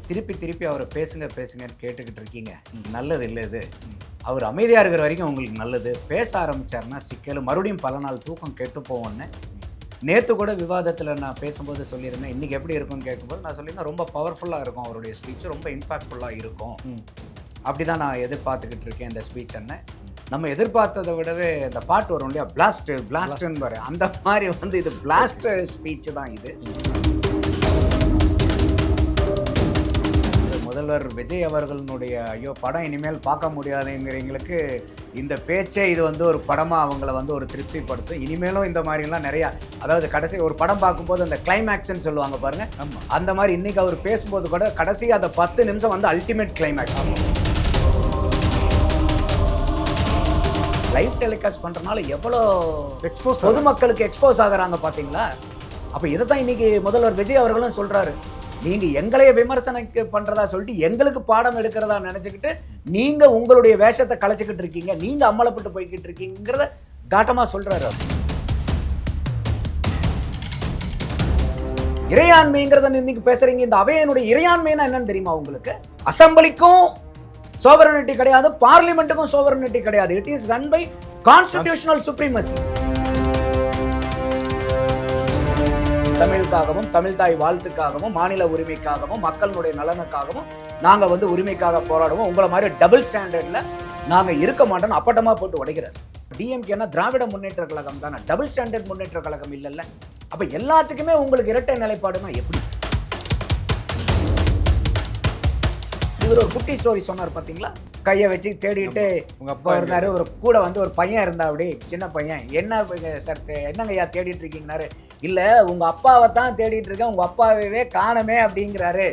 திருப்பி திருப்பி அவரை பேசுங்க பேசுங்கன்னு கேட்டுக்கிட்டு இருக்கீங்க. நல்லது இல்லை இது. அவர் அமைதியாக இருக்கிற வரைக்கும் உங்களுக்கு நல்லது. பேச ஆரம்பித்தார்னா சிக்கல், மறுபடியும் பல நாள் தூக்கம் கெட்டு போவோன்னு நேற்று கூட விவாதத்தில் நான் பேசும்போது சொல்லியிருந்தேன். இன்றைக்கி எப்படி இருக்கும்னு கேட்கும்போது நான் சொல்லியிருந்தேன், ரொம்ப பவர்ஃபுல்லாக இருக்கும் அவருடைய ஸ்பீச், ரொம்ப இம்பாக்ட்ஃபுல்லாக இருக்கும். அப்படி தான் நான் எதிர்பார்த்துக்கிட்டு இருக்கேன் இந்த ஸ்பீச். என்ன நம்ம எதிர்பார்த்ததை விடவே இந்த பாட்டு வரும் இல்லையா, பிளாஸ்ட்டுன்னு வர அந்த மாதிரி வந்து இது பிளாஸ்ட் ஸ்பீச் தான் இது. முதல்வர் விஜய் அவர்களுடைய ஐயோ படம் இனிமேல் பார்க்க முடியாதுங்கிறவங்களுக்கு இந்த பேச்சே இது வந்து ஒரு படமாக அவங்கள வந்து ஒரு திருப்திப்படுத்தும். இனிமேலும் இந்த மாதிரிலாம் நிறையா, அதாவது கடைசி ஒரு படம் பார்க்கும்போது அந்த கிளைமேக்ஸ்ன்னு சொல்லுவாங்க பாருங்கள், அந்த மாதிரி இன்றைக்கி அவர் பேசும்போது கூட கடைசி அந்த 10 நிமிஷம் வந்து அல்டிமேட் கிளைமேக்ஸ். லைவ் டெலிகாஸ்ட் பண்ணுறதுனால எவ்வளோ பொதுமக்களுக்கு எக்ஸ்போஸ் ஆகுறாங்க பார்த்தீங்களா? அப்போ இதை தான் இன்றைக்கி முதல்வர் விஜய் அவர்களும் சொல்கிறாரு. நீங்கள் எங்களையே விமர்சனக்கு பண்ணுறதா சொல்லிட்டு எங்களுக்கு பாடம் எடுக்கிறதா நினச்சிக்கிட்டு நீங்கள் உங்களுடைய வேஷத்தை கலைச்சிக்கிட்டு இருக்கீங்க, நீங்கள் அம்மலப்பட்டு போய்கிட்டு இருக்கீங்கிறத காட்டமாக சொல்கிறாரு. இறையாண்மைங்கிறத இன்னைக்கு பேசுகிறீங்க. இந்த அவையினுடைய இறையாண்மைனா என்னன்னு தெரியுமா உங்களுக்கு? அசம்பிளிக்கும் சோவரனிட்டி கிடையாது, பார்லிமெண்ட்டுக்கும் சோவரனிட்டி கிடையாது. It is run by constitutional supremacy. தமிழுக்காகவும், தமிழ் தாய் வாழ்த்துக்காகவும், மாநில உரிமைக்காகவும், மக்களுடைய நலனுக்காகவும் நாங்கள் வந்து உரிமைக்காக போராடுவோம். உங்களை மாதிரி டபுள் ஸ்டாண்டர்டில் நாங்கள் இருக்க மாட்டோம்னு அப்பட்டமாக போட்டு உடைக்கிறார். டிஎம்கேனா திராவிட முன்னேற்ற கழகம் தானே, டபுள் ஸ்டாண்டர்ட் முன்னேற்ற கழகம் இல்லைல்ல. அப்போ எல்லாத்துக்குமே உங்களுக்கு இரட்டை நிலைப்பாடுனா எப்படி சார்? இவர் ஒரு குட்டி ஸ்டோரி சொன்னார் பார்த்தீங்களா, கையை வச்சு தேடிட்டு உங்கள் அப்பா இருந்தார், ஒரு கூட வந்து ஒரு பையன் இருந்தா, அப்படி சின்ன பையன். என்ன சார் என்னங்க ஐயா தேடிட்டு இருக்கீங்கன்னாரு. இல்லை உங்கள் அப்பாவை தான் தேடிட்டு இருக்கேன், உங்கள் அப்பாவே காணமே அப்படிங்கிறாரு.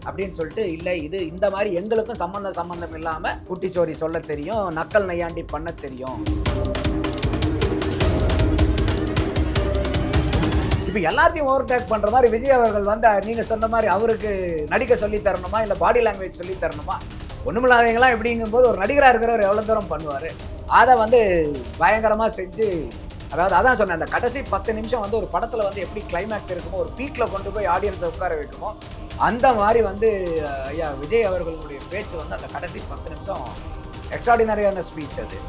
அப்படின்னு சொல்லிட்டு, இல்லை இது இந்த மாதிரி எங்களுக்கும் சம்மந்தம் இல்லாமல் குட்டி ஸ்டோரி சொல்ல தெரியும், நக்கல் நையாண்டி பண்ண தெரியும். இப்போ எல்லாத்தையும் ஓவர்டேக் பண்ணுற மாதிரி விஜய் அவர்கள் வந்து நீங்கள் சொன்ன மாதிரி அவருக்கு நடிக்க சொல்லி தரணுமா, இல்லை பாடி லாங்குவேஜ் சொல்லி தரணுமா? ஒன்றுமில்லாதவங்களாம் எப்படிங்கும்போது ஒரு நடிகராக இருக்கிறவர் எவ்வளோ தூரம் பண்ணுவார், அதை வந்து பயங்கரமாக செஞ்சு, அதாவது அதான் சொன்னேன், அந்த கடைசி 10 நிமிஷம் வந்து ஒரு படத்தில் வந்து எப்படி கிளைமேக்ஸ் இருக்குமோ, ஒரு பீக்கில் கொண்டு போய் ஆடியன்ஸை உட்கார வைக்குமோ, அந்த மாதிரி வந்து ஐயா விஜய் அவர்களுடைய பேச்சு வந்து அந்த கடைசி 10 நிமிஷம் எக்ஸ்ட்ராடினரியான ஸ்பீச். அது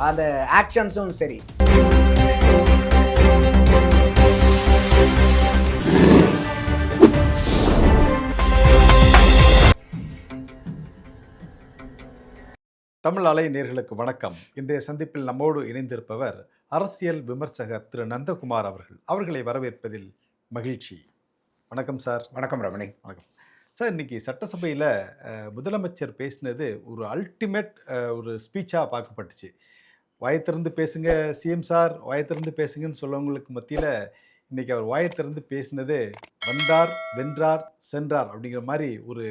அந்த ஆக்ஷன்ஸும் சரி. தமிழ் அலை நேயர்களுக்கு வணக்கம். இன்றைய சந்திப்பில் நம்மோடு இணைந்திருப்பவர் அரசியல் விமர்சகர் திரு நந்தகுமார் அவர்களை வரவேற்பதில் மகிழ்ச்சி. வணக்கம் சார். வணக்கம் ரமணி. வணக்கம் சார். இன்னைக்கு சட்டசபையில் முதலமைச்சர் பேசினது ஒரு அல்டிமேட் ஒரு ஸ்பீச்சாக பார்க்கப்பட்டுச்சு. வாயத்திறந்து பேசுங்க சிஎம் சார், வாயத்திறந்து பேசுங்கன்னு சொல்லவங்களுக்கு மத்தியில் இன்றைக்கி அவர் வாயத்திறந்து பேசினது வந்தார், வென்றார், சென்றார் அப்படிங்கிற மாதிரி ஒரு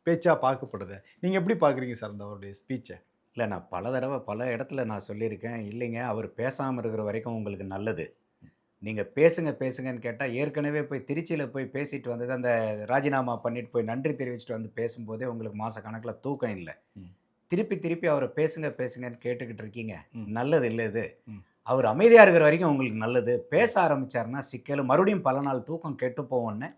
பேச்சாக பார்க்கப்படுது. நீங்கள் எப்படி பார்க்குறீங்க சார் அந்த அவருடைய ஸ்பீச்சை? இல்லை, நான் பல தடவை பல இடத்துல நான் சொல்லியிருக்கேன், இல்லைங்க அவர் பேசாமல் இருக்கிற வரைக்கும் உங்களுக்கு நல்லது. நீங்கள் பேசுங்கன்னு கேட்டால், ஏற்கனவே போய் திருச்சியில் போய் பேசிட்டு வந்தது, அந்த ராஜினாமா பண்ணிட்டு போய் நன்றி தெரிவிச்சுட்டு வந்து பேசும்போதே உங்களுக்கு மாதக்கணக்கில் தூக்கம் இல்லை. திருப்பி திருப்பி அவரை பேசுங்கன்னு கேட்டுக்கிட்டு இருக்கீங்க. நல்லது இல்லை இது. அவர் அமைதியாக இருக்கிற வரைக்கும் உங்களுக்கு நல்லது. பேச ஆரம்பித்தார்னா சிக்கல், மறுபடியும் பல நாள் தூக்கம் கெட்டு போவோன்னு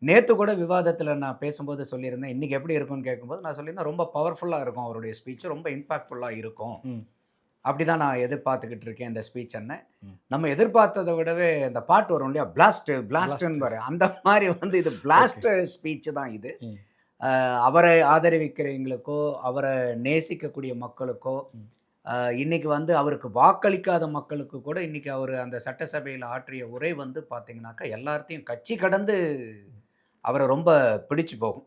நேற்று கூட விவாதத்தில் நான் பேசும்போது சொல்லியிருந்தேன். இன்றைக்கி எப்படி இருக்கும்னு கேட்கும்போது நான் சொல்லியிருந்தேன், ரொம்ப பவர்ஃபுல்லாக இருக்கும் அவருடைய ஸ்பீச், ரொம்ப இம்பாக்ட்ஃபுல்லாக இருக்கும். அப்படி தான் நான் எதிர்பார்த்துக்கிட்டு இருக்கேன் இந்த ஸ்பீச். என்ன நம்ம எதிர்பார்த்ததை விடவே இந்த பாட்டு வரும் இல்லையா, பிளாஸ்ட்டுன்னு வர அந்த மாதிரி வந்து இது பிளாஸ்ட் ஸ்பீச் தான் இது. அவரை ஆதரிக்கிறவங்களுக்கோ, அவரை நேசிக்கக்கூடிய மக்களுக்கோ, இன்றைக்கி வந்து அவருக்கு வாக்களிக்காத மக்களுக்கு கூட இன்றைக்கி அவர் அந்த சட்டசபையில் ஆற்றிய உரை வந்து பார்த்திங்கனாக்கா எல்லாத்தையும் கட்சி கடந்து அவரை ரொம்ப பிடிச்சு போகும்.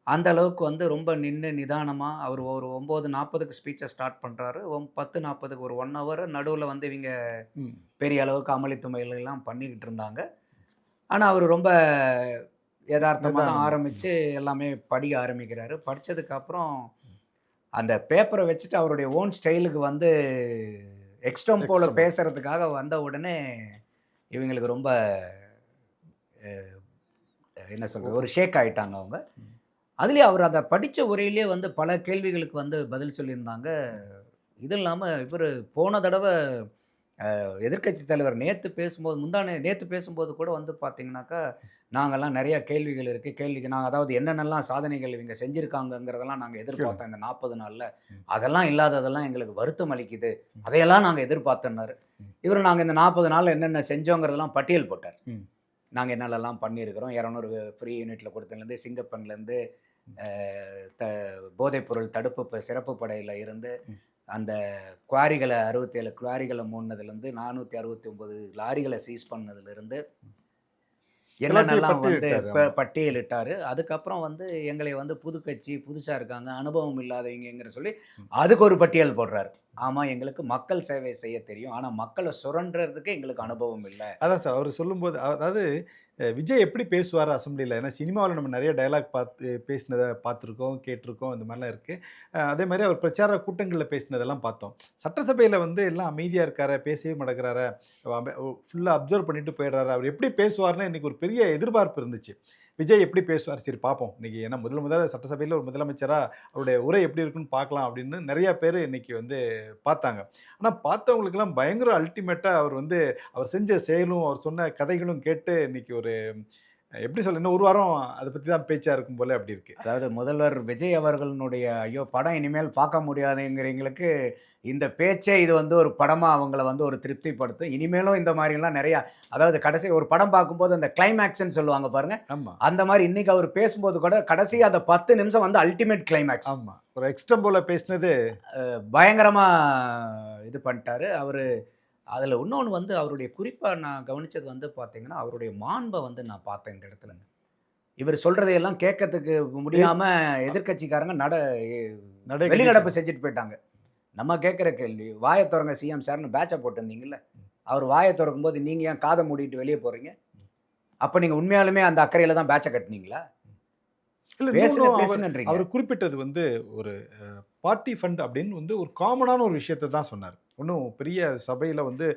அந்த அளவுக்கு வந்து ரொம்ப நின்று நிதானமாக அவர் ஒரு 9:40 ஸ்பீச்சை ஸ்டார்ட் பண்ணுறாரு. 10:40 ஒரு 1 ஹவர் நடுவில் வந்து இவங்க பெரிய அளவுக்கு அமளித்துமையிலெல்லாம் பண்ணிக்கிட்டு இருந்தாங்க. ஆனால் அவர் ரொம்ப யதார்த்தமாக தான் ஆரம்பித்து எல்லாமே படிக்க ஆரம்பிக்கிறாரு. படித்ததுக்கப்புறம் அந்த பேப்பரை வச்சுட்டு அவருடைய ஓன் ஸ்டைலுக்கு வந்து எக்ஸ்டம்போல பேசுகிறதுக்காக வந்த உடனே இவங்களுக்கு ரொம்ப என்ன சொல்கிறது, ஒரு ஷேக் ஆகிட்டாங்க அவங்க. அதுலேயே அவர் அதை படித்த உரையிலே வந்து பல கேள்விகளுக்கு வந்து பதில் சொல்லியிருந்தாங்க. இது இல்லாமல் இவர் போன தடவை எதிர்க்கட்சி தலைவர் நேத்து பேசும்போது கூட வந்து பார்த்தீங்கன்னாக்கா, நாங்கலாம் நெறைய கேள்விகள் இருக்கு. கேள்விக்கு நாங்க அதாவது என்னென்னலாம் சாதனைகள் இவங்க செஞ்சிருக்காங்கங்கிறதெல்லாம் நாங்க கேளுங்க. எதிர்பார்த்தோம் இந்த 40 நாள்ல. ம். அதெல்லாம் இல்லாததெல்லாம் எங்களுக்கு வருத்தம் அளிக்குது. அதையெல்லாம் நாங்க எதிர்பார்த்தோம்னாரு. ம். இவரு நாங்க இந்த 40 நாள்ல என்னென்ன செஞ்சோங்கிறதெல்லாம் பட்டியல் போட்டார். ம். நாங்க என்னென்னலாம் பண்ணியிருக்கிறோம். 200 ஃப்ரீ யூனிட்ல குடுத்ததுலேருந்து, சிங்கப்பெண்லேருந்து, அ த போதைப்பொருள் தடுப்பு சிறப்பு படையில இருந்து, ம். அந்த குவாரிகள 67 குவாரிகள மூடுனதுலேருந்து, 469 லாரிகள சீஸ் பண்ணதுலேருந்து, எல்லாத்தையும் என்னென்னலாம் வந்து பட்டியலிட்டாரு. ஆமா. பட்டியலிட்டாரு. அதுக்கப்புறம் வந்து எங்களை வந்து புது கட்சி, புதுசா இருக்காங்க, அனுபவம் இல்லாதவங்கங்கிற சொல்லி, ம். அதுக்கு ஒரு பட்டியல் போடுறாரு. ஆமா, எங்களுக்கு மக்கள் சேவை செய்ய தெரியும். ஆனா மக்கள சுரண்டுறதுக்கு எங்களுக்கு அனுபவம் இல்ல. அதான் சார். அவரு சொல்லும்போது அதாவது விஜய் எப்படி பேசுவாரு அசெம்பிளில? ஏன்னா சினிமாவுல நம்ம நெறைய டயலாக் பேசினத பார்த்துருக்கோம், கேட்டுருக்கோம். இந்த மாரிலாம் இருக்கு. அதே மாரி அவர் பிரச்சார கூட்டங்கள்ல பேசினதெல்லாம் பார்த்தோம். சட்டசபையில வந்து எல்லாம் அமைதியா இருக்காரா, பேசவே மாட்டேங்கிறாரா, ஃபுல்லா அப்சர்வ் பண்ணிட்டு போயிடுறாரா, அவர் எப்படி பேசுவார்ன்னு இன்னைக்கு ஒரு பெரிய எதிர்பார்ப்பு இருந்துச்சு. விஜய் எப்படி பேசுவார்? சரி பார்ப்போம். இன்னைக்கு ஏன்னா முதல்ல சட்டசபையில ஒரு முதலமைச்சரா அவருடைய உரை எப்படி இருக்குன்னு பார்க்கலாம் அப்படின்னு நெறைய பேரு இன்னைக்கு வந்து பார்த்தாங்க. ஆனா பார்த்தவங்களுக்கெல்லாம் பயங்கர அல்டிமேட்டா அவர் வந்து அவர் செஞ்ச செயலும், அவர் சொன்ன கதைகளும் கேட்டு இன்னைக்கு ஒரு எப்படி சொல்ல இன்னும் ஒரு வாரம் அத பத்தி தான் பேச்சா இருக்கும் போல அப்படி இருக்கு. அதாவது முதல்வர் விஜய் அவர்களுடைய ஐயோ! படம் இனிமேல் பார்க்க முடியாதுங்கிறவங்களுக்கு, இந்த பேச்சே இது வந்து ஒரு படமா அவங்கள வந்து ஒரு திருப்திப்படுத்தும். இனிமேலும் இந்த மாரிலாம் நெறையா அதாவது கடைசி ஒரு படம் பார்க்கும்போது அந்த கிளைமாக்ஸ்ன்னு சொல்லுவாங்க பாருங்க. ஆமா, அந்த மாரி இன்னைக்கு அவர் பேசும்போது கூட கடைசி அந்த 10 நிமிஷம் வந்து அல்டிமேட் கிளைமாக்ஸ். ஆமா. ஒரு எக்ஸ்ட்ரம்போல பேசினது பயங்கரமா இது பண்ணிட்டாரு. அவரு அதில இன்னொன்னு வந்து அவருடைய குறிப்பா நான் கவனிச்சது வந்து பார்த்தீங்கன்னா, அவருடைய மாண்ப வந்து நான் பார்த்தேன் இந்த இடத்துல. இவர் சொல்றதையெல்லாம் கேட்கறதுக்கு எ முடியாம எதிர்க்கட்சிக்காரங்க நடைகட்டி வெளிநடப்பு செஞ்சுட்டு போயிட்டாங்க. நம்ம கேட்கிற கேள்வி, வாய தொறங்க சிஎம் சார்ன்னு பேட்ச போட்டிருந்தீங்கல்ல. அவர் வாய தொறக்கும்போது நீங்க ஏன் காத மூடிட்டு வெளிய போறீங்க? அப்ப நீங்க உண்மையாலுமே அந்த அக்கறையில தான் பேட்ச கட்டுனீங்களா? இல்ல பேசுங்க இன்னொன்னும் பேசுங்கன்றீங்க. அவர் குறிப்பிட்டது வந்து ஒரு பார்ட்டி ஃபண்ட் அப்படின்னு வந்து ஒரு காமனான ஒரு விஷயத்த தான் சொன்னாரு. ஒண்ணும் பெரிய சபையில வந்து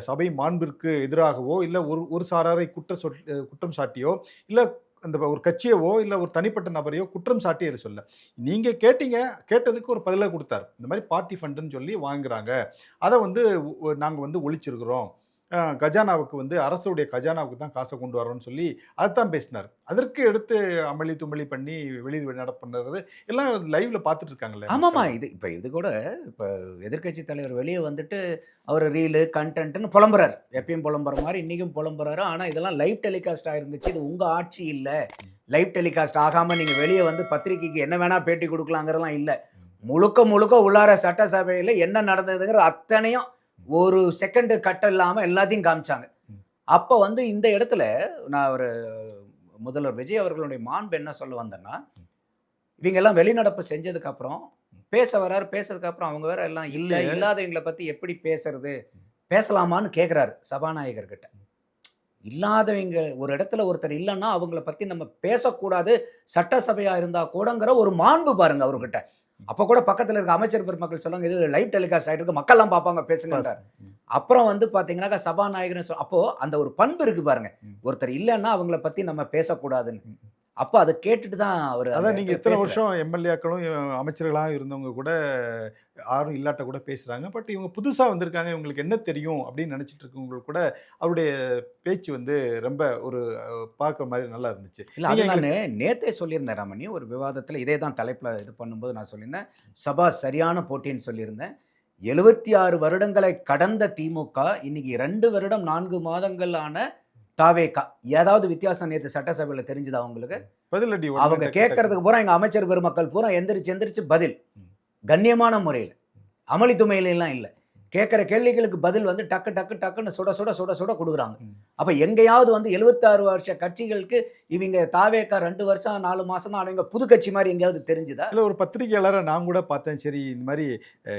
சபை மாண்பிற்கு எதிராகவோ, இல்ல ஒரு ஒரு சாராரை குற்றம் சாட்டியோ, இல்ல அந்த ஒரு கட்சியவோ, இல்ல ஒரு தனிப்பட்ட நபரையோ குற்றம் சாட்டி அவர் சொல்லல. நீங்க கேட்டீங்க, கேட்டதுக்கு ஒரு பதில குடுத்தாரு. இந்த மாரி பார்ட்டி ஃபண்டுன்னு சொல்லி வாங்குறாங்க. அத வந்து நாங்க வந்து ஒழிச்சிருக்கிறோம். கஜானாவுக்கு வந்து அரசுடைய கஜானாவுக்கு தான் காச கொண்டு வரோம்ன்னு சொல்லி அதத்தான் பேசினாரு. அதற்கு எடுத்து அமளி, துமளி பண்ணி வெளிநடப்பு பண்ணது எல்லாம் லைவ்ல பார்த்துட்டு இருக்காங்கல்ல ஆமாமா. மக்கள். இது கூட இப்ப எதிர்க்கட்சி தலைவர் வெளிய வந்துட்டு அவரு ரீலு, கன்டென்ட்ன்னு புலம்புறாரு. எப்பயும் புலம்புற மாரி இன்னைக்கும் புலம்புறாரு. ஆனா இதெல்லாம் லைவ் டெலிகாஸ்ட் ஆயிருந்துச்சு. இது உங்க ஆட்சி இல்ல. ம். லைவ் டெலிகாஸ்ட் ஆகாம நீங்க வெளிய வந்து பத்திரிக்கைக்கு என்ன வேணா பேட்டி குடுக்கலாங்கிறதெல்லாம் இல்ல. ம். முழுக்க முழுக்க உள்ளார சட்டசபையில என்ன நடந்ததுங்கிற அத்தனையும் ஒரு செகண்ட் கட் இல்லாம எல்லாத்தையும் காமிச்சாங்க. ம். அப்ப வந்து இந்த இடத்துல நான் ஒரு முதல்வர் விஜய் அவர்களுடைய மாண்பு என்ன சொல்ல வந்தேன்னா, இவங்க எல்லாம் வெளிநடப்பு செஞ்சதுக்கு அப்புறம் பேச வராரு. பேசுனதுக்கு அப்புறம் அவங்க வேற எல்லாம் இல்ல இல்ல. இல்லாதவங்கள பத்தி எப்படி பேசுறது? பேசலாமான்னு கேட்கிறாரு சபாநாயகர் கிட்ட. இல்லாதவங்க ஒரு இடத்துல ஒருத்தர் இல்லன்னா அவங்கள பத்தி நம்ம பேசக்கூடாது. சட்டசபையா இருந்தா கூடங்கிற ஒரு மாண்பு பாருங்க அவர்கிட்ட. அப்ப கூட பக்கத்துல இருக்க அமைச்சர் பெருமக்கள் சொன்னாங்க, "இது லைவ் டெலிகாஸ்ட் ஆயிட்டு இருக்கு. மக்கள்லாம் பார்ப்பாங்க பேசுங்கன்றார்." ம். அப்புறம் வந்து பார்த்தீங்கன்னாக்கா சபாநாயகர்ன்னு அப்போ அந்த ஒரு பண்பு இருக்கு பாருங்க. ம். ஒருத்தர் இல்லன்னா அவங்கள பத்தி நம்ம பேசக்கூடாதுன்னு. ம். அப்ப அத கேட்டுட்டு தான் அவரு அந்த அதான் நீங்க இடத்துல இத்தன பேசுறாரு. வருஷம் எம்எல்ஏக்களும் அமைச்சர்களா இருந்தவங்க கூட யாரும் இல்லாட்ட கூட பேசுறாங்க. பட் இவங்க புதுசா வந்திருக்காங்க. இவங்களுக்கு என்ன தெரியும் அப்படின்னு நினைச்சிட்டு இருக்கவங்களுக்கு கூட அவருடைய பேச்சு வந்து ரொம்ப ஒரு பார்க்குற மாரி நல்லா இருந்துச்சு. இல்ல நீங்க அது நானு எங்களுக்கு நேத்தே சொல்லியிருந்தேன் ரமணி. ஒரு விவாதத்துல இதே தான் தலைப்புல இது பண்ணும்போது நான் சொல்லியிருந்தேன். சபா சரியான போட்டின்னு சொல்லியிருந்தேன். 76 வருடங்களை கடந்த திமுக இன்னைக்கு 2 வருடம் 4 மாதங்கள் ஆன தாவேகா. ஏதாவது வித்தியாசம் நேத்து சட்டசபையில தெரிஞ்சுதா உங்களுக்கு? பதிலடி உடனே அவங்க டக்கு டக்குன்னு. கேட்கறதுக்கு பூரா எங்க அமைச்சர் பெருமக்கள் பூரா எந்திரிச்சு எந்திரிச்சு பதில். ம். கண்ணியமான முறையில. அமளி துமையிலலாம் இல்ல. கேட்கிற கேள்விகளுக்கு பதில் வந்து டக்கு டக்கு டக்குன்னு சுட சுட சுட சுட குடுக்குறாங்க. ம். அப்ப எங்கேயாவது வந்து 76 வருஷ கட்சிகளுக்கு இவங்க தாவேக்கா 2 வருஷம் 4 மாசம் தான் ஆனவங்க புது கட்சி மாரி எங்கேயாவது தெரிஞ்சுதா? இல்ல ஒரு பத்திரிகையாளரா நான் கூட பார்த்தேன். சரி இந்த மாரி அ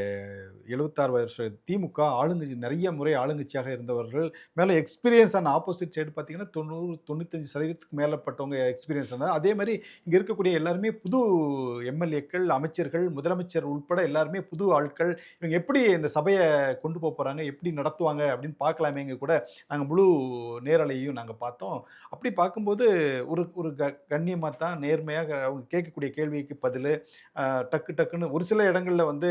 76 வருஷ திமுக ஆளுங்கட்சி நெறைய முறை ஆளுங்கட்சியாக இருந்தவர்கள் மேல எக்ஸ்பீரியன்ஸ் ஆன ஆப்போசிட் சைடு பார்த்தீங்கன்னா 90, 95% மேலப்பட்டவங்க எக்ஸ்பீரியன்ஸ் ஆனது. அதே மாரி இங்க இருக்கக்கூடிய எல்லாருமே புது எம்எல்ஏக்கள், அமைச்சர்கள், முதலமைச்சர் உட்பட எல்லாருமே புது ஆட்கள். இவங்க எப்படி இந்த சபைய கொண்டு போறாங்க, எப்படி நடத்துவாங்க அப்படின்னு பார்க்கலாமேங்க கூட நாங்க முழு நேரலையும் நாங்கள் பார்த்தோம். அப்படி பார்க்கும்போது ஒரு ஒரு கண்ணியமாக தான் நேர்மையாக அவங்க கேட்கக்கூடிய கேள்விக்கு பதில் டக்கு டக்குன்னு ஒரு சில இடங்களில் வந்து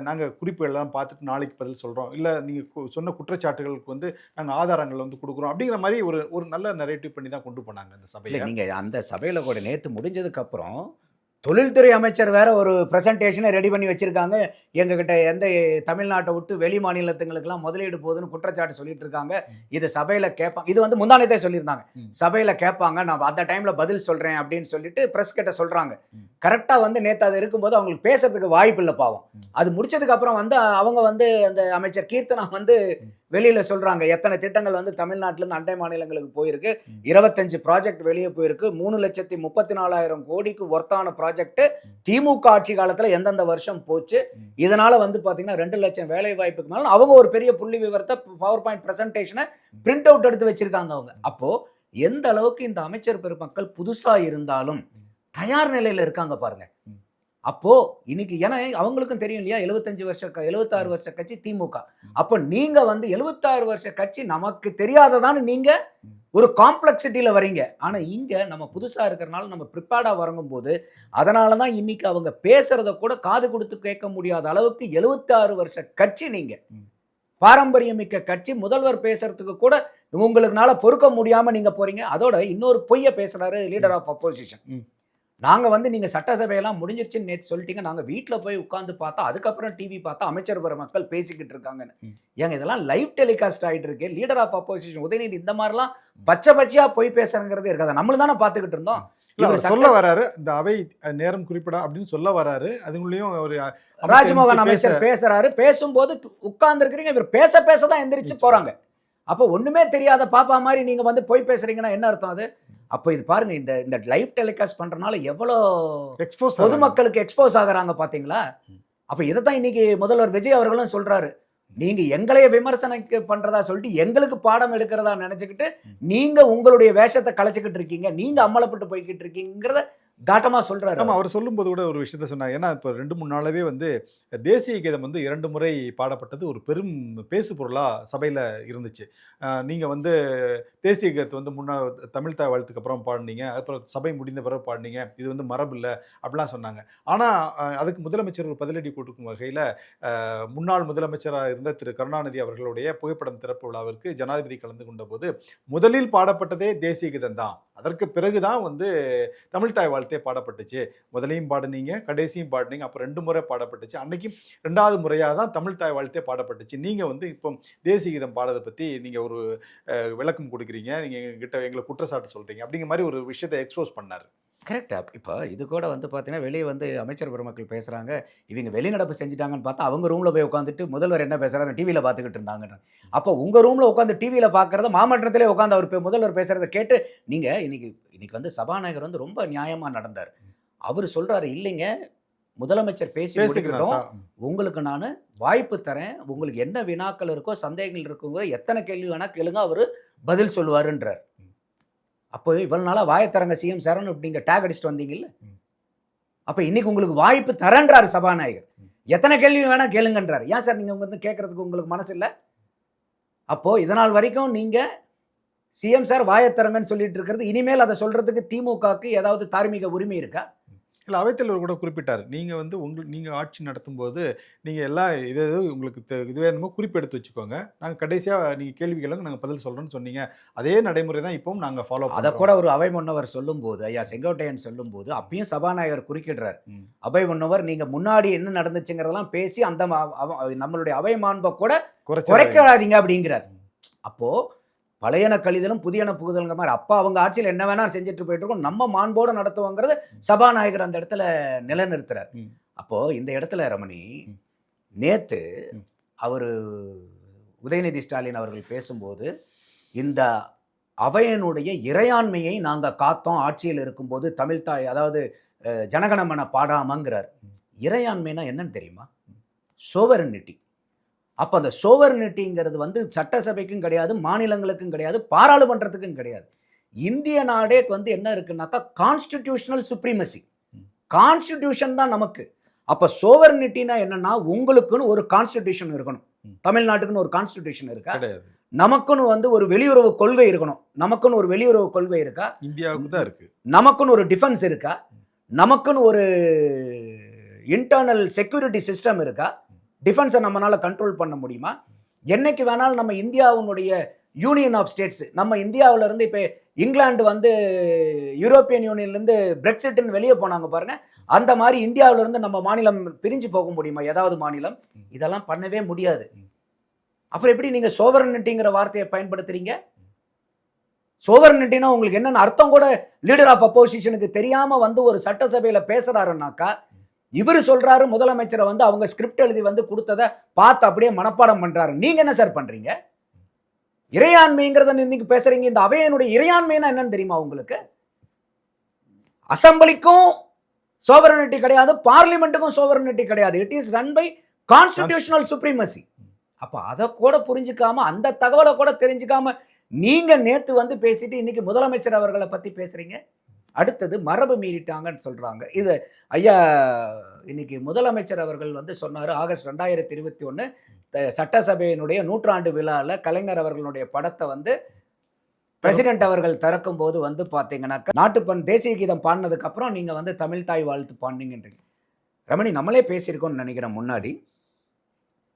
நாங்கள் குறிப்புகள்லாம் பார்த்துட்டு நாளைக்கு பதில் சொல்கிறோம், இல்லை நீங்கள் சொன்ன குற்றச்சாட்டுகளுக்கு வந்து நாங்கள் ஆதாரங்கள் வந்து கொடுக்குறோம் அப்படிங்கிற மாதிரி ஒரு ஒரு நல்ல நரேட்டிவ் பண்ணி தான் கொண்டு போனாங்க அந்த இல்ல சபையை. நீங்க அந்த சபையில கூட நேத்து முடிஞ்சதுக்கு அப்புறம் தொழில்துறை அமைச்சர் வேற ஒரு பிரசன்டேஷனை ரெடி பண்ணி வச்சிருக்காங்க. எங்ககிட்ட எந்த தமிழ்நாட்டை விட்டு வெளி மாநிலத்துங்களுக்கெல்லாம் முதலீடு போகுதுன்னு குற்றச்சாட்டு சொல்லிட்டு இருக்காங்க. இது சபையில கேட்பாங்க. இது வந்து முந்தா நேத்தே சொல்லியிருந்தாங்க. சபையில கேட்பாங்க, நான் அந்த டைம்ல பதில் சொல்றேன் அப்படின்னு சொல்லிட்டு பிரஸ் கிட்ட சொல்றாங்க. கரெக்டா வந்து நேத்து அது இருக்கும்போது அவங்களுக்கு பேசுறதுக்கு வாய்ப்பு இல்லை பாவம். அது முடிச்சதுக்கு அப்புறம் வந்து அவங்க வந்து அந்த அமைச்சர் கீர்த்தனா வந்து வெளியில சொல்றாங்க, எத்தனை திட்டங்கள் வந்து தமிழ்நாட்டில இருந்து அண்டை மாநிலங்களுக்கு போயிருக்கு, 25 ப்ராஜெக்ட் வெளியே போயிருக்கு, 3,34,000 கோடிக்கு ஒர்த்தான ப்ராஜெக்ட் திமுக ஆட்சி காலத்துல எந்தெந்த வருஷம் போச்சு, இதனால வந்து பாத்தீங்கன்னா 2 லட்சம் வேலை வாய்ப்புக்கு மேல அவங்க ஒரு பெரிய புள்ளி விவரத்தை பவர் பாயிண்ட் பிரசன்டேஷனை பிரிண்ட் அவுட் எடுத்து வச்சிருக்காங்க அவங்க. அப்போ எந்த அளவுக்கு இந்த அமைச்சர் பெருமக்கள் புதுசா இருந்தாலும் தயார் நிலையில இருக்காங்க பாருங்க. அப்போ இன்னைக்கு ஏன்னா அவங்களுக்கும் தெரியும் இல்லையா, 76 வருஷ கட்சி திமுக. அப்போ நீங்க வந்து 76 வருஷ கட்சி நமக்கு தெரியாததான்னு நீங்க ஒரு காம்ப்ளெக்சிட்டியில வரீங்க. ஆனா இங்க நம்ம புதுசா இருக்கிறனால நம்ம ப்ரிப்பேர்டா வரங்கும் போது அதனாலதான் இன்னைக்கு அவங்க பேசுறத கூட காது கொடுத்து கேட்க முடியாத அளவுக்கு 76 வருஷ கட்சி நீங்க. பாரம்பரியமிக்க கட்சி, முதல்வர் பேசுறதுக்கு கூட உங்களுக்குனால பொறுக்க முடியாம நீங்க போறீங்க. அதோட இன்னொரு பொய்ய பேசுறாரு லீடர் ஆஃப் அப்போசிஷன். நாங்க வந்து நீங்க சட்டசபையெல்லாம் முடிஞ்சிருச்சுன்னு நேற்று சொல்லிட்டீங்க, நாங்க வீட்டுல போய் உட்கார்ந்து பார்த்தா அதுக்கப்புறம் டிவி பார்த்தா அமைச்சர் பெருமக்கள் பேசிக்கிட்டு இருக்காங்கன்னு. ஏங்க இதெல்லாம் லைவ் டெலிகாஸ்ட் ஆயிட்டு இருக்கு. லீடர் ஆஃப் அப்போசிஷன் உதயநிதி இந்த மாதிரிலாம் பச்சையா போய் பேசுறங்கிறதே இருக்காது. நம்மளும் தானே பார்த்துக்கிட்டு இருந்தோம். இவர் சொல்ல வராரு, இந்த அவை நேரம் குறிப்பிடா அப்படின்னு சொல்ல வராரு. அதுக்குள்ளேயும் ஒரு ராஜ்மோகன் அமைச்சர் பேசுறாரு. பேசும்போது உட்கார்ந்து இருக்கிறீங்க, இவர் பேசதான் எந்திரிச்சு போறாங்க. அப்போ ஒண்ணுமே தெரியாத பாப்பா மாதிரி நீங்க வந்து போய் பேசுறீங்கன்னா என்ன அர்த்தம் அது? அப்போ இது பாருங்க, இந்த லைவ் டெலிகாஸ்ட் பண்றதுனால எவ்வளோ பொதுமக்களுக்கு எக்ஸ்போஸ் ஆகுறாங்க பாத்தீங்களா? அப்ப இதைத்தான் இன்னைக்கு முதல்வர் விஜய் அவர்களும் சொல்றாரு. நீங்க எங்களைய விமர்சனம் பண்றதா சொல்லிட்டு எங்களுக்கு பாடம் எடுக்கிறதா நினைச்சுக்கிட்டு நீங்க உங்களுடைய வேஷத்தை கலைச்சுக்கிட்டு இருக்கீங்க, நீங்க அம்மலப்பட்டு போய்கிட்டு இருக்கீங்கிறத காட்டமா சொல்றாரு. ஆமா, அவர் சொல்லும்போது கூட ஒரு விஷயத்த சொன்னாங்க. ஏன்னா இப்போ 2-3 நாளாவே வந்து தேசிய கீதம் வந்து 2 முறை பாடப்பட்டது ஒரு பெரும் பேசு பொருளா சபையில இருந்துச்சு. நீங்க வந்து தேசிய கீதத்தை வந்து தமிழ் தாய் வாழ்த்துக்கு அப்புறம் பாடினீங்க, அப்புறம் சபை முடிந்த பிறகு பாடினீங்க, இது வந்து மரபு இல்லை அப்படிலாம் சொன்னாங்க. ஆனா அதுக்கு முதலமைச்சர் ஒரு பதிலடி கொடுக்கும் வகையில முன்னாள் முதலமைச்சராக இருந்த திரு கருணாநிதி அவர்களுடைய புகைப்படம் திறப்பு விழாவிற்கு ஜனாதிபதி கலந்து கொண்ட போது முதலில் பாடப்பட்டதே தேசிய கீதம் தான். அதற்கு பிறகுதான் வந்து தமிழ் தாய் வாழ்த்தே பாடப்பட்டுச்சு. முதலையும் பாடினீங்க, கடைசியும் பாடினீங்க, அப்போ 2 முறை பாடப்பட்டுச்சு. அன்னைக்கும் 2வது முறையாக தான் தமிழ் தாய் வாழ்த்தே பாடப்பட்டுச்சு. நீங்க வந்து இப்போ தேசிய கீதம் பாடதை பத்தி நீங்க ஒரு விளக்கம் கொடுக்குறீங்க, நீங்க எங்ககிட்ட எங்களை குற்றச்சாட்டு சொல்றீங்க அப்படிங்கிற மாதிரி ஒரு விஷயத்தை எக்ஸ்போஸ் பண்ணாரு. கரெக்டா. இப்போ இது கூட வந்து பார்த்தீங்கன்னா, வெளியே வந்து அமைச்சர் பெருமக்கள் பேசுறாங்க. இவங்க வெளிநடப்பு செஞ்சுட்டாங்கன்னு பார்த்தா, அவங்க ரூம்ல போய் உட்காந்துட்டு முதல்வர் என்ன பேசுறாரு டிவியில பார்த்துக்கிட்டு இருந்தாங்கன்னு. அப்போ உங்க ரூம்ல உட்காந்து டிவியில பார்க்கறத மாமன்றத்திலே உட்காந்து அவர் முதல்வர் பேசுறத கேட்டு நீங்க இன்னைக்கு வந்து சபாநாயகர் வந்து ரொம்ப நியாயமா நடந்தார். அவர் சொல்றாரு, இல்லைங்க முதலமைச்சர் பேசி முடிக்கட்டும், உங்களுக்கு நான் வாய்ப்பு தரேன், உங்களுக்கு என்ன வினாக்கள் இருக்கோ சந்தேகங்கள் இருக்குங்க, எத்தனை கேள்வி வேணா கேளுங்க, அவரு பதில் சொல்லுவாருன்றார். அப்போ இவ்வளவு நாளா வாயத்தரங்க சிஎம் சரண் அப்படிங்க டேக் அடிச்சுட்டு வந்தீங்கல்ல, அப்ப இன்னைக்கு உங்களுக்கு வாய்ப்பு தரேன்றாரு சபாநாயகர். எத்தனை கேள்வி வேணா கேளுங்கன்றாரு. ஏன் சார் நீங்க வந்து கேட்கறதுக்கு உங்களுக்கு மனசு இல்லை? அப்போ இதனால் வரைக்கும் நீங்க சிஎம் சார் வாயத்தரங்கன்னு சொல்லிட்டு இருக்கிறது, இனிமேல் அதை சொல்றதுக்கு திமுகவுக்கு ஏதாவது தார்மீக உரிமை இருக்கா? இல்லை, அவைத்தலைவர் கூட குறிப்பிட்டார், நீங்கள் வந்து நீங்கள் ஆட்சி நடத்தும்போது நீங்கள் எல்லாம் இது உங்களுக்கு இது வேணுமோ குறிப்பெடுத்து வச்சுக்கோங்க, நாங்கள் கடைசியாக நீங்கள் கேள்வி கேளுங்க நாங்கள் பதில் சொல்கிறோன்னு சொன்னீங்க, அதே நடைமுறை தான் இப்பவும் நாங்கள் ஃபாலோ பண்ணுறோம். அதை கூட ஒரு அவை முன்னவர் சொல்லும்போது, ஐயா செங்கோட்டையன் சொல்லும்போது அப்பயும் சபாநாயகர் குறுக்கிடுறார். அவை முன்னவர் நீங்க முன்னாடி என்ன நடந்துச்சுங்கிறதெல்லாம் பேசி அந்த நம்மளுடைய அவை மாண்பை கூட குறைக்காதீங்க அப்படிங்கிறார். அப்போ பழையன கழிதலும் புதியன புகுதலுங்கிற மாதிரி அப்பா அவங்க ஆட்சியில் என்ன வேணா செஞ்சுட்டு போயிட்டு இருக்கோம், நம்ம மாண்போடு நடத்துவோங்கிறது சபாநாயகர் அந்த இடத்துல நிலைநிறுத்துறார். அப்போ இந்த இடத்துல ரமணி நேத்து அவரு உதயநிதி ஸ்டாலின் அவர்கள் பேசும்போது, இந்த அவையனுடைய இறையாண்மையை நாங்க காத்தோம் ஆட்சியில் இருக்கும்போது, தமிழ் தாய் அதாவது ஜனகணமன பாடாமங்கிறார். இறையாண்மைனா என்னன்னு தெரியுமா? சோவரனிட்டி. அப்போ அந்த சோவரனிட்டிங்கிறது வந்து சட்டசபைக்கும் கிடையாது, மாநிலங்களுக்கும் கிடையாது, பாராளுமன்றத்துக்கும் கிடையாது. இந்திய நாடே வந்து என்ன இருக்குன்னாக்கா கான்ஸ்டிடியூஷனல் சுப்ரீமசி. கான்ஸ்டிடியூஷன் தான் நமக்கு. அப்போ சோவரனிட்டினா என்னன்னா, உங்களுக்குன்னு ஒரு கான்ஸ்டிடியூஷன் இருக்கணும். தமிழ்நாட்டுக்குன்னு ஒரு கான்ஸ்டிடியூஷன் இருக்கா? நமக்குன்னு வந்து ஒரு வெளியுறவு கொள்கை இருக்கணும். நமக்குன்னு ஒரு வெளியுறவு கொள்கை இருக்கா? இந்தியாவுக்கு தான் இருக்கு. நமக்குன்னு ஒரு டிஃபென்ஸ் இருக்கா? நமக்குன்னு ஒரு இன்டர்னல் செக்யூரிட்டி சிஸ்டம் இருக்கா? டிஃபென்ஸை நம்மளால கண்ட்ரோல் பண்ண முடியுமா? என்னைக்கு வேணாலும் நம்ம இந்தியாவினுடைய யூனியன் ஆஃப் ஸ்டேட்ஸ், நம்ம இந்தியாவில இருந்து இப்போ இங்கிலாந்து வந்து யூரோப்பியன் யூனியன்லேருந்து பிரெக்சிட்னு வெளியே போனாங்க பாருங்க, அந்த மாதிரி இந்தியாவில இருந்து நம்ம மாநிலம் பிரிஞ்சு போக முடியுமா? ஏதாவது மாநிலம்? இதெல்லாம் பண்ணவே முடியாது. அப்புறம் எப்படி நீங்க சோவரனிட்டிங்கிற வார்த்தையை பயன்படுத்துறீங்க? சோவரனிட்டினா உங்களுக்கு என்னென்ன அர்த்தம் கூட லீடர் ஆஃப் அப்போசிஷனுக்கு தெரியாம வந்து ஒரு சட்டசபையில பேசுறாருன்னாக்கா, இவரு சொல்றாரு முதலமைச்சரை வந்து அவங்க ஸ்கிரிப்ட் எழுதி வந்து கொடுத்ததை பார்த்து அப்படியே மனப்பாடம் பண்றாரு. நீங்க என்ன சார் பண்றீங்க? இறையாண்மைங்கிறத இன்னைக்கு பேசுறீங்க. இந்த அவையினுடைய இறையாண்மைனா என்னன்னு தெரியுமா உங்களுக்கு? அசம்பிளிக்கும் சோவரனிட்டி கிடையாது, பார்லிமெண்ட்டுக்கும் சோவரனிட்டி கிடையாது. It is run by constitutional supremacy. அப்ப அதை கூட புரிஞ்சுக்காம, அந்த தகவலை கூட தெரிஞ்சுக்காம நீங்க நேத்து வந்து பேசிட்டு இன்னைக்கு முதலமைச்சர் அவர்களை பத்தி பேசுறீங்க. அடுத்தது மரபு மீறிட்டாங்கன்னு சொல்றாங்க. இது ஐயா இன்னைக்கு முதலமைச்சர் அவர்கள் வந்து சொன்னாரு, ஆகஸ்ட் 2021 சட்டசபையினுடைய 100ஆண்டு விழால கலைஞர் அவர்களுடைய படத்தை வந்து பிரசிடென்ட் அவர்கள் திறக்கும் போது வந்து பாத்தீங்கன்னாக்கா, நாட்டுப்பண் தேசிய கீதம் பாடினதுக்கு அப்புறம் நீங்க வந்து தமிழ் தாய் வாழ்த்து பாடினீங்கன்றீங்க. ரமணி, நம்மளே பேசியிருக்கோம்னு நினைக்கிறேன் முன்னாடி.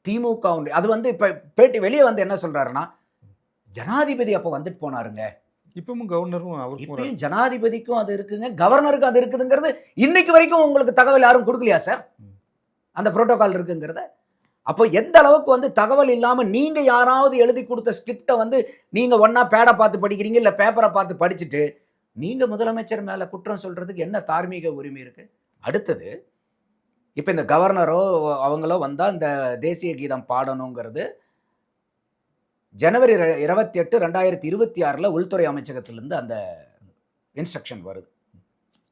திமுக அது வந்து இப்ப பேட்டி வெளியே வந்து என்ன சொல்றாருன்னா, ஜனாதிபதி அப்ப வந்துட்டு போனாருங்க. இப்பவும் கவர்னரும் அவருக்கும் இப்பயும் ஜனாதிபதிக்கும் அது இருக்குங்க, கவர்னருக்கும் அது இருக்குதுங்கிறது இன்னைக்கு வரைக்கும் உங்களுக்கு தகவல் யாரும் கொடுக்கலையா சார்? அந்த புரோட்டோகால் இருக்குங்கிறத. அப்போ எந்த அளவுக்கு வந்து தகவல் இல்லாம நீங்க யாராவது எழுதி கொடுத்த ஸ்கிரிப்டை வந்து நீங்க ஒன்னா பேடை பார்த்து படிக்கிறீங்க, இல்ல பேப்பரை பார்த்து படிச்சுட்டு நீங்க முதலமைச்சர் மேல குற்றம் சொல்றதுக்கு என்ன தார்மீக உரிமை இருக்கு? அடுத்தது, இப்ப இந்த கவர்னரோ அவங்களோ வந்தா இந்த தேசிய கீதம் பாடணுங்கிறது ஜனவரி 28, 2026 உள்துறை அமைச்சகத்திலிருந்து அந்த இன்ஸ்ட்ரக்ஷன் வருது.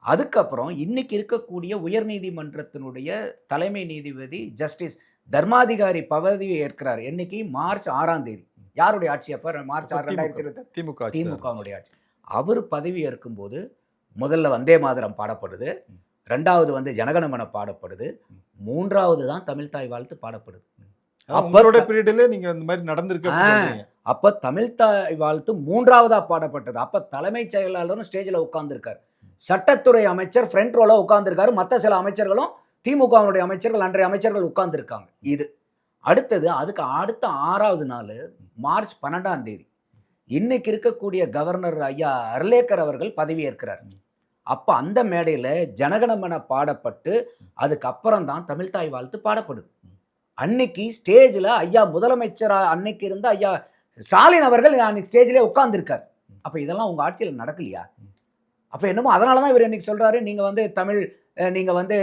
அதுக்கப்புறம் இன்னைக்கு இருக்கக்கூடிய உயர்நீதிமன்றத்தினுடைய தலைமை நீதிபதி ஜஸ்டிஸ் தர்மாதிகாரி பதவியை ஏற்கிறார். என்னைக்கு? மார்ச் 6ஆம் தேதி. யாருடைய ஆட்சி அப்ப? மார்ச் 6, 2020 திமுகவுடைய ஆட்சி. அவர் பதவி ஏற்கும் போது முதல்ல வந்தே மாதரம் பாடப்படுது, 2வது வந்து ஜனகணமன பாடப்படுது, 3வது தான் தமிழ் தாய் வாழ்த்து பாடப்படுது. அவங்களோட பீரியட்ல நீங்க இந்த மாதிரி நடந்திருக்கு. அப்ப தமிழ் தாய் வாழ்த்து 3வதா பாடப்பட்டது. அப்ப தலைமைச் செயலாளரும் ஸ்டேஜில் உட்கார்ந்துருக்காரு, சட்டத்துறை அமைச்சர் ஃப்ரண்ட் ரோல உட்கார்ந்துருக்காரு, மற்ற சில அமைச்சர்களும் திமுகவுடைய அமைச்சர்கள், அன்றைய அமைச்சர்கள் உட்கார்ந்துருக்காங்க. இது அடுத்தது. அதுக்கு அடுத்த 6வது நாள் மார்ச் 12ஆம் தேதி இன்னைக்கு இருக்கக்கூடிய கவர்னர் ஐயா அர்லேக்கர் அவர்கள் பதவி ஏற்கிறார். அப்ப அந்த மேடையில ஜனகணமன பாடப்பட்டு அதுக்கப்புறம் தான் தமிழ் தாய் வாழ்த்து பாடப்படுது. அன்னைக்கு ஸ்டேஜில் ஐயா முதலமைச்சரா அன்னைக்கு இருந்த ஐயா ஸ்டாலின் அவர்கள் அன்னைக்கு ஸ்டேஜிலே உட்கார்ந்துருக்கார். அப்ப இதெல்லாம் உங்க ஆட்சியில் நடக்கலையா? அப்ப என்னமோ அதனாலதான் இவர் இன்னைக்கு சொல்றாரு, நீங்க வந்து நீங்க வந்து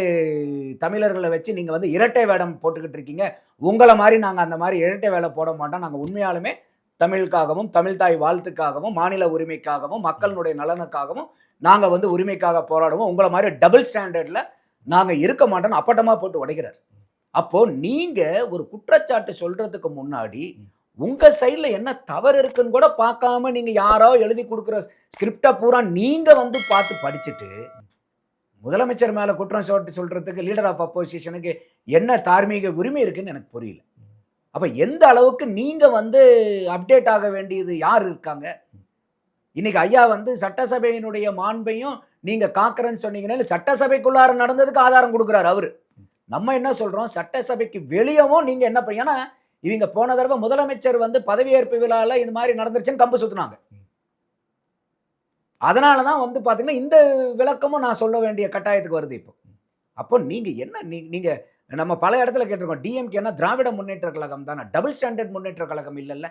தமிழர்களை வச்சு நீங்க வந்து இரட்டை வேடம் போட்டுக்கிட்டு இருக்கீங்க, உங்களை மாதிரி நாங்க அந்த மாதிரி இரட்டை வேடம் போட மாட்டோம், நாங்க உண்மையாலுமே தமிழுக்காகவும் தமிழ் தாய் வாழ்த்துக்காகவும் மாநில உரிமைக்காகவும் மக்களுடைய நலனுக்காகவும் நாங்க வந்து உரிமைக்காக போராடுவோம், உங்களை மாதிரி டபுள் ஸ்டாண்டர்ட்ல நாங்க இருக்க மாட்டோம்னு அப்பட்டமா போட்டு உடைக்கிறார். அப்போ நீங்க ஒரு குற்றச்சாட்டு சொல்றதுக்கு முன்னாடி உங்க சைட்ல என்ன தவறு இருக்குன்னு கூட பார்க்காம நீங்க யாரோ எழுதி கொடுக்குற ஸ்கிரிப்டை பூரா நீங்க வந்து பார்த்து படிச்சுட்டு முதலமைச்சர் மேல குற்றம் சொல்றதுக்கு லீடர் ஆஃப் அப்போசிஷனுக்கு என்ன தார்மீக உரிமை இருக்குன்னு எனக்கு புரியல. அப்ப எந்த அளவுக்கு நீங்க வந்து அப்டேட் ஆக வேண்டியது யார் இருக்காங்க? இன்னைக்கு ஐயா வந்து சட்டசபையினுடைய மாண்பையும் நீங்க காக்குறேன்னு சொன்னீங்கன்னா, சட்டசபைக்குள்ளார நடந்ததுக்கு ஆதாரம் கொடுக்குறாரு அவரு. நம்ம என்ன சொல்றோம், சட்டசபைக்கு வெளியவும் நீங்க என்ன பண்ண, ஏன்னா இவங்க போன தடவை முதலமைச்சர் வந்து பதவியேற்பு விழால இது மாதிரி நடந்துருச்சுன்னு கம்பு சுத்துனாங்க. அதனாலதான் வந்து பாத்தீங்கன்னா இந்த விளக்கமும் நான் சொல்ல வேண்டிய கட்டாயத்துக்கு வருது இப்போ. அப்போ நீங்க என்ன, நீங்க நம்ம பல இடத்துல கேட்டிருக்கோம், டிஎம்கேனா திராவிட முன்னேற்ற கழகம் தானே, டபுள் ஸ்டாண்டர்ட் முன்னேற்ற கழகம் இல்லைல்ல.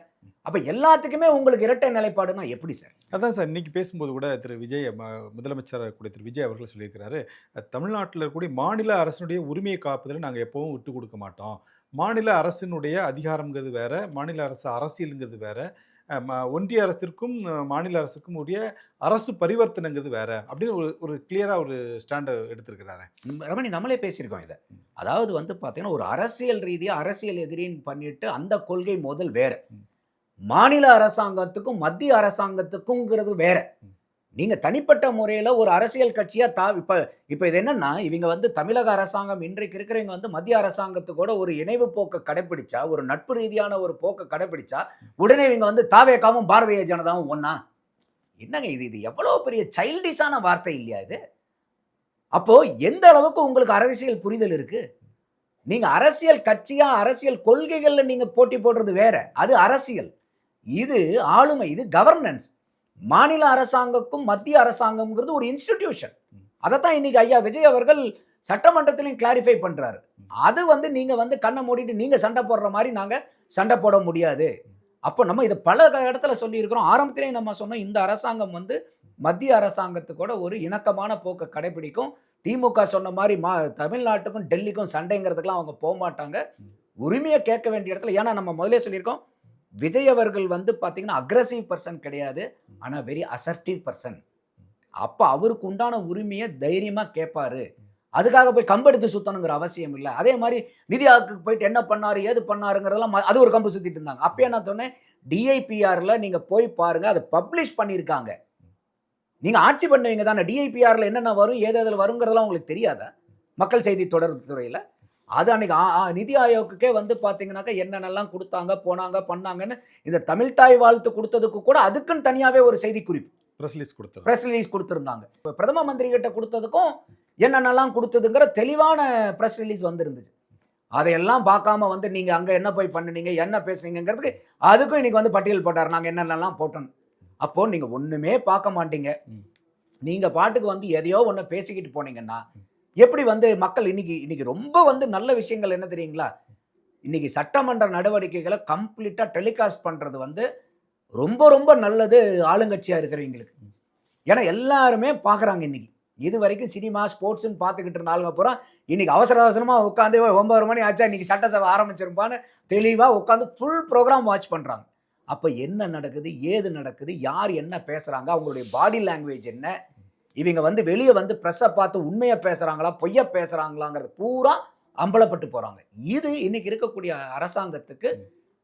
அப்ப எல்லாத்துக்குமே உங்களுக்கு இரட்டை நிலைப்பாடுனா எப்படி சார்? அதான் சார், இன்னைக்கு பேசும்போது கூட திரு விஜய், முதலமைச்சர் கூட திரு விஜய் அவர்கள் சொல்லியிருக்கிறாரு, தமிழ்நாட்டில் இருக்கக்கூடிய மாநில அரசினுடைய உரிமையை காப்பதில் நாங்கள் எப்பவும் விட்டு கொடுக்க மாட்டோம். மாநில அரசினுடைய அதிகாரங்கிறது வேற, மாநில அரசு அரசியலுங்கிறது வேற, ஒன்றிய அரசிற்கும் மாநில அரசுக்கும் உரிய அரசு பரிவர்த்தனைங்கிறது வேற அப்படின்னு ஒரு கிளியரா ஒரு ஸ்டாண்டை எடுத்திருக்கிறாரு. ரமணி, நம்மளே பேசியிருக்கோம் இதை. அதாவது வந்து பார்த்தீங்கன்னா ஒரு அரசியல் ரீதியாக அரசியல் எதிரின்னு பண்ணிட்டு அந்த கொள்கை முதல் வேற, மாநில அரசாங்கத்துக்கும் மத்திய அரசாங்கத்துக்குங்கிறது வேற. நீங்க தனிப்பட்ட முறையில ஒரு அரசியல் கட்சியா இப்ப இப்ப இது என்னன்னா, இவங்க வந்து தமிழக அரசாங்கம் இன்றைக்கு இருக்கிறவங்க வந்து மத்திய அரசாங்கத்துக்கூட ஒரு இணைவு போக்க கடைப்பிடிச்சா, ஒரு நட்பு ரீதியான ஒரு போக்க கடைப்பிடிச்சா, உடனே இவங்க வந்து தாவேகாவும், பாரதிய ஜனதாவும் ஒண்ணா? என்னங்க இது? இது எவ்வளவு பெரிய சைல்டிஷான வார்த்தை இல்லையா இது? அப்போ எந்த அளவுக்கு உங்களுக்கு அரசியல் புரிதல் இருக்கு? நீங்க அரசியல் கட்சியா, அரசியல் கொள்கைகள்ல நீங்க போட்டி போடுறது வேற. அது அரசியல். இது ஆளுமை, இது கவர்னன்ஸ். மாநில அரசாங்கக்கும், மத்திய அரசாங்கம்ங்கிறது ஒரு இன்ஸ்டிடியூஷன். அதத்தான் இன்னைக்கு ஐயா விஜய் அவர்கள் சட்டமன்றத்திலும் கிளாரிஃபை பண்றாரு. அது வந்து நீங்க வந்து கண்ண மூடிட்டு நீங்க சண்டை போடுற மாரி நாங்க சண்டை போட முடியாது. அப்ப நம்ம இத பல இடத்துல சொல்லியிருக்கிறோம். ஆரம்பத்திலேயே நம்ம சொன்னோம், இந்த அரசாங்கம் வந்து மத்திய அரசாங்கத்துக்கூட ஒரு இணக்கமான போக்க கடைபிடிக்கும். திமுக சொன்ன மாரி தமிழ்நாட்டுக்கும், டெல்லிக்கும் சண்டைங்கிறதுக்குலாம் அவங்க போமாட்டாங்க. உரிமைய கேட்க வேண்டிய இடத்துல ஏன்னா நம்ம முதல்லயே சொல்லியிருக்கோம், விஜய் அவர்கள் வந்து பார்த்தீங்கன்னா, அக்ரசிவ் பெர்சன் கிடையாது. ஆனா வெரி அசர்டிவ் பெர்சன். அப்ப அவருக்கு உண்டான உரிமைய தைரியமா கேட்பாரு. அதுக்காக போய் கம்பெடுத்து சுத்தணுங்கிற அவசியம் இல்ல. அதே மாரி நிதி ஆயோக்கு போயிட்டு என்ன பண்ணாரு, ஏது பண்ணாருங்கிறதெல்லாம் அது ஒரு கம்பு சுத்திட்டு இருந்தாங்க. அப்பயே நான் சொன்னேன், டிஐபிஆர்ல நீங்க போய் பாருங்க. அத பப்ளிஷ் பண்ணியிருக்காங்க. நீங்க ஆட்சி பண்ணவங்க தானே. டிஐபிஆர்ல என்னென்ன வரும், ஏது எதுல வருங்கிறதெல்லாம் உங்களுக்கு தெரியாதா? மக்கள் செய்தி தொடர்பு துறையில. அது அன்னைக்கு நிதி ஆயோக்குக்கே வந்து பார்த்தீங்கன்னாக்கா, என்னென்னலாம் குடுத்தாங்க, போனாங்க, பண்ணாங்கன்னு இந்த தமிழ் தாய் வாழ்த்து குடுத்ததுக்கு கூட அதுக்குன்னு தனியாவே ஒரு செய்திக்குறிப்பு. பிரஸ் ரிலீஸ் குடுத்திருந்தாங்க. இப்ப பிரதம மந்திரி கிட்ட குடுத்ததுக்கும் என்னென்னலாம் குடுத்ததுங்கிற தெளிவான பிரஸ் ரிலீஸ் வந்திருந்துச்சு. அதையெல்லாம் பார்க்காம வந்து நீங்க அங்க என்ன போய் பண்ணுனீங்க, என்ன பேசுனீங்கங்கிறதுக்கு அதுக்கும் இன்னைக்கு வந்து பட்டியல் போட்டாரு. நாங்க என்னென்னலாம் போட்டோம்னு. அப்போ நீங்க ஒண்ணுமே பார்க்க மாட்டீங்க. நீங்க பாட்டுக்கு வந்து எதையோ ஒண்ண பேசிக்கிட்டு போனீங்கன்னா, எப்படி வந்து மக்கள் இன்னைக்கு ரொம்ப வந்து நல்ல விஷயங்கள் என்ன தெரியுங்களா? இன்னைக்கு சட்டமன்ற நடவடிக்கைகள கம்ப்ளீட்டா டெலிகாஸ்ட் பண்றது வந்து ரொம்ப ரொம்ப நல்லது ஆளுங்கட்சியா இருக்கிறவங்களுக்கு. ஏன்னா எல்லாருமே பார்க்குறாங்க இன்னைக்கு. இதுவரைக்கும் சினிமா, ஸ்போர்ட்ஸ்ன்னு பார்த்துக்கிட்டு இருந்த ஆளுங்க பூரா இன்னைக்கு அவசர அவசரமா உட்காந்து 9 மணி ஆச்சா இன்னைக்கு சட்டசபை ஆரம்பிச்சிருப்பான்னு தெளிவா உட்காந்து ஃபுல் ப்ரோகிராம் வாட்ச் பண்றாங்க. அப்ப என்ன நடக்குது, ஏது நடக்குது, யார் என்ன பேசுறாங்க, அவங்களுடைய பாடி லாங்குவேஜ் என்ன, இவங்க வந்து வெளிய வந்து பிரஸ்ஸ பார்த்து உண்மைய பேசுறாங்களா, பொய்ய பேசுறாங்களாங்கிறது பூரா அம்பலப்பட்டு போறாங்க. இது இன்னைக்கு இருக்கக்கூடிய அரசாங்கத்துக்கு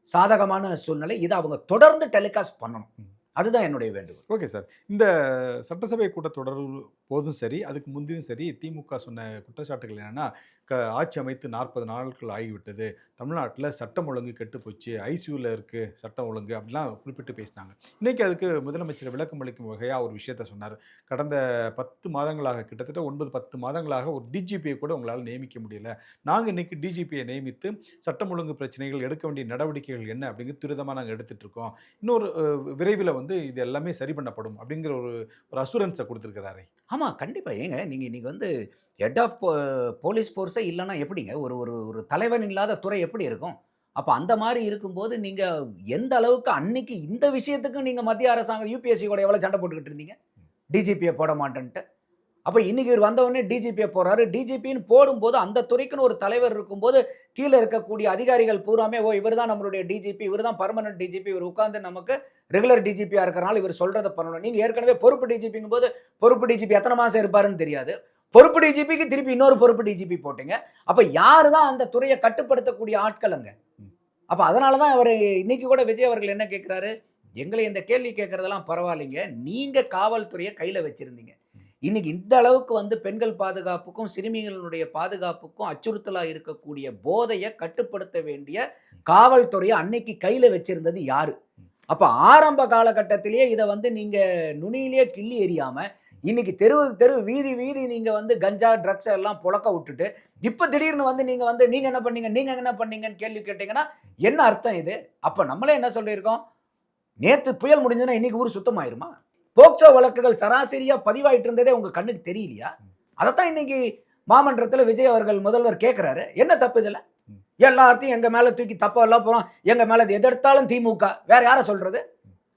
சாதகமான சூழ்நிலை. இத அவங்க தொடர்ந்து டெலிகாஸ்ட் பண்ணணும். அதுதான் என்னுடைய வேண்டுகோள். Okay sir. இந்த சட்டசபை கூட்டத்தொடர் போதும் சரி, அதுக்கு முந்தியும் சரி, திமுக சொன்ன குற்றச்சாட்டுகள் என்னன்னா, ஆட்சி அமைத்து 40 நாட்கள் ஆகிவிட்டது. தமிழ்நாட்டில சட்டம் ஒழுங்கு கெட்டுப் போச்சு. ஐசியூல இருக்கு சட்டம் ஒழுங்கு அப்படிலாம் குறிப்பிட்டு பேசினாங்க. இன்னைக்கு அதுக்கு முதலமைச்சர் விளக்கம் அளிக்கும் வகையா ஒரு விஷயத்த சொன்னாரு. கடந்த 10 மாதங்களாக கிட்டத்தட்ட 9, 10 மாதங்களாக ஒரு டிஜிபியை கூட உங்களால நியமிக்க முடியல. நாங்க இன்னைக்கு டிஜிபியை நியமித்து சட்டம் ஒழுங்கு பிரச்சனைகள் எடுக்க வேண்டிய நடவடிக்கைகள் என்ன அப்படிங்கிறது துரிதமா நாங்க எடுத்துட்டு இருக்கோம். இன்னொரு விரைவில வந்து இது எல்லாமே சரி பண்ணப்படும் அப்படிங்கிற ஒரு அசூரன்ஸை கொடுத்திருக்கிறாரே. ஆமா, கண்டிப்பா. ஏங்க நீங்க இன்னைக்கு வந்து ஹெட் ஆஃப் போலீஸ் ஃபோர்ஸே இல்லன்னா எப்படிங்க? ஒரு ஒரு ஒரு தலைவன் இல்லாத துறை எப்படி இருக்கும்? அப்ப அந்த மாரி இருக்கும்போது, நீங்க எந்த அளவுக்கு அன்னைக்கு இந்த விஷயத்துக்கு நீங்க மத்திய அரசாங்கம் யுபிஎஸ்சி கூட எவ்வளவு சண்டை போட்டுக்கிட்டு இருந்தீங்க? டிஜிபிய போட மாட்டேன்ட்டு. அப்ப இன்னைக்கு இவர் வந்த உடனே டிஜிபிய போடுறாரு. டிஜிபின்னு போடும்போது அந்த துறைக்குன்னு ஒரு தலைவர் இருக்கும்போது, கீழ இருக்கக்கூடிய அதிகாரிகள் பூராமே, ஓ! இவர் தான் நம்மளுடைய டிஜிபி, இவர் தான் பெர்மனன்ட் டிஜிபி, இவர் உட்கார்ந்து நமக்கு ரெகுலர் டிஜிபியா இருக்கறனால இவர் சொல்றத பண்ணணும். நீங்க ஏற்கனவே பொறுப்பு டிஜிபிங்கும்போது, பொறுப்பு டிஜிபி எத்தன மாசம் இருப்பாருன்னு தெரியாது. பொறுப்பு டிஜிபிக்கு திருப்பி இன்னொரு பொறுப்பு டிஜிபி போட்டீங்க. அப்ப யாரு தான் அந்த துறைய கட்டுப்படுத்தக்கூடிய ஆட்கள் அங்க? அப்ப அதனால தான் அவரு இன்னைக்கு கூட விஜய் அவர்கள் என்ன கேட்கிறாரு? எங்களை இந்த கேள்வி கேட்கிறதெல்லாம் பரவாயில்லைங்க. நீங்க காவல்துறைய கையில வச்சிருந்தீங்க. இன்னைக்கு இந்த அளவுக்கு வந்து பெண்கள் பாதுகாப்புக்கும், சிறுமிகளுடைய பாதுகாப்புக்கும் அச்சுறுத்தலா இருக்கக்கூடிய போதைய கட்டுப்படுத்த வேண்டிய காவல்துறைய அன்னைக்கு கையில வச்சிருந்தது யாரு? அப்ப ஆரம்ப காலகட்டத்திலேயே இத வந்து நீங்க நுனியிலேயே கிள்ளி எறியாம, இன்னைக்கு தெருவுக்கு தெரு, வீதி வீதி நீங்க வந்து கஞ்சா, ட்ரக்ஸ் எல்லாம் புழக்க விட்டுட்டு, இப்ப திடீர்னு வந்து நீங்க வந்து நீங்க என்ன பண்ணீங்க? நீங்க என்ன பண்ணீங்கன்னு கேள்வி கேட்டீங்கன்னா, என்ன அர்த்தம் இது? அப்ப நம்மளே என்ன சொல்லியிருக்கோம்? நேத்து புயல் முடிஞ்சதுன்னா இன்னைக்கு ஊர் சுத்தமாயிருமா? போக்சோ வழக்குகள் சராசரியா பதிவாயிட்டு இருந்ததே உங்க கண்ணுக்கு தெரியலையா? அதத்தான் இன்னைக்கு மாமன்றத்துல விஜய் அவர்கள் முதல்வர் கேட்கிறாரு. என்ன தப்பு இதுல? எல்லாத்தையும் எங்க மேல தூக்கி தப்பெல்லாம் போறோம். எங்க மேல எது எடுத்தாலும் திமுக. வேற யார சொல்றது?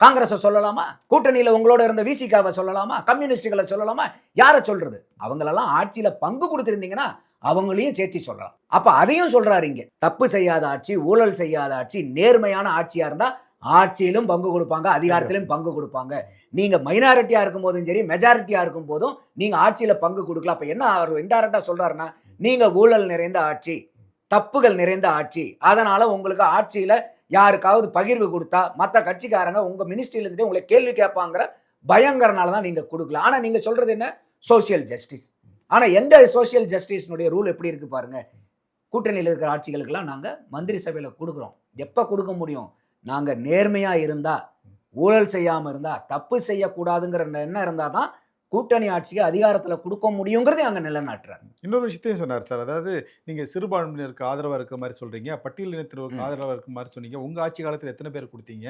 காங்கிரஸ சொல்லலாமா? கூட்டணியில உங்களோட இருந்த விசிகாவ சொல்லலாமா? கம்யூனிஸ்டுகள சொல்லலாமா? யார சொல்றது? அவங்களெல்லாம் ஆட்சியில பங்கு கொடுத்திருந்தீங்கன்னா, அவங்களையும் சேர்த்து சொல்லலாம். அப்ப அதையும் சொல்றாரு இங்க. தப்பு செய்யாத ஆட்சி, ஊழல் செய்யாத ஆட்சி, நேர்மையான ஆட்சியா இருந்தா ஆட்சியிலும் பங்கு கொடுப்பாங்க, அதிகாரத்திலும் பங்கு கொடுப்பாங்க. நீங்க மைனாரிட்டியா இருக்கும்போதும் சரி, மெஜாரிட்டியா இருக்கும்போதும் நீங்க ஆட்சியில பங்கு கொடுக்கல. அப்ப என்ன அவர் இன்டைரக்டா சொல்றாருன்னா, நீங்க ஊழல் நிறைந்த ஆட்சி, தப்புகள் நிறைந்த ஆட்சி. அதனால உங்களுக்கு ஆட்சியில யாருக்காவது பகிர்வு கொடுத்தா மத்த கட்சிக்காரங்க உங்க மினிஸ்ட்ரியில இருந்துட்டு உங்களை கேள்வி கேட்பாங்கிற பயங்கரனால தான் நீங்க கொடுக்கல. ஆனா நீங்க சொல்றது என்ன? Social justice. ஆனா எங்க சோசியல் ஜஸ்டிஸ்னுடைய ரூல் எப்படி இருக்கு பாருங்க. கூட்டணியில இருக்கிற ஆட்சிகளுக்கெல்லாம் நாங்க மந்திரி சபையில குடுக்குறோம். எப்ப குடுக்க முடியும்? நாங்க நேர்மையா இருந்தா, ஊழல் செய்யாம இருந்தா, தப்பு செய்யக்கூடாதுங்கிற எண்ணம் இருந்தா தான் கூட்டணி ஆட்சிக்கு அதிகாரத்துல குடுக்க முடியுங்கிறதையும் அங்க நிலைநாட்டுறாங்க. இன்னொரு விஷயத்தையும் சொன்னார் சார். அதாவது நீங்க சிறுபான்மையினருக்கு ஆதரவா இருக்கிற மாரி சொல்றீங்க. பட்டியல் இனத்தினருக்கு ம். ஆதரவா இருக்கிற மாரி சொன்னீங்க. உங்க ஆட்சி காலத்துல எத்தன பேர் குடுத்தீங்க?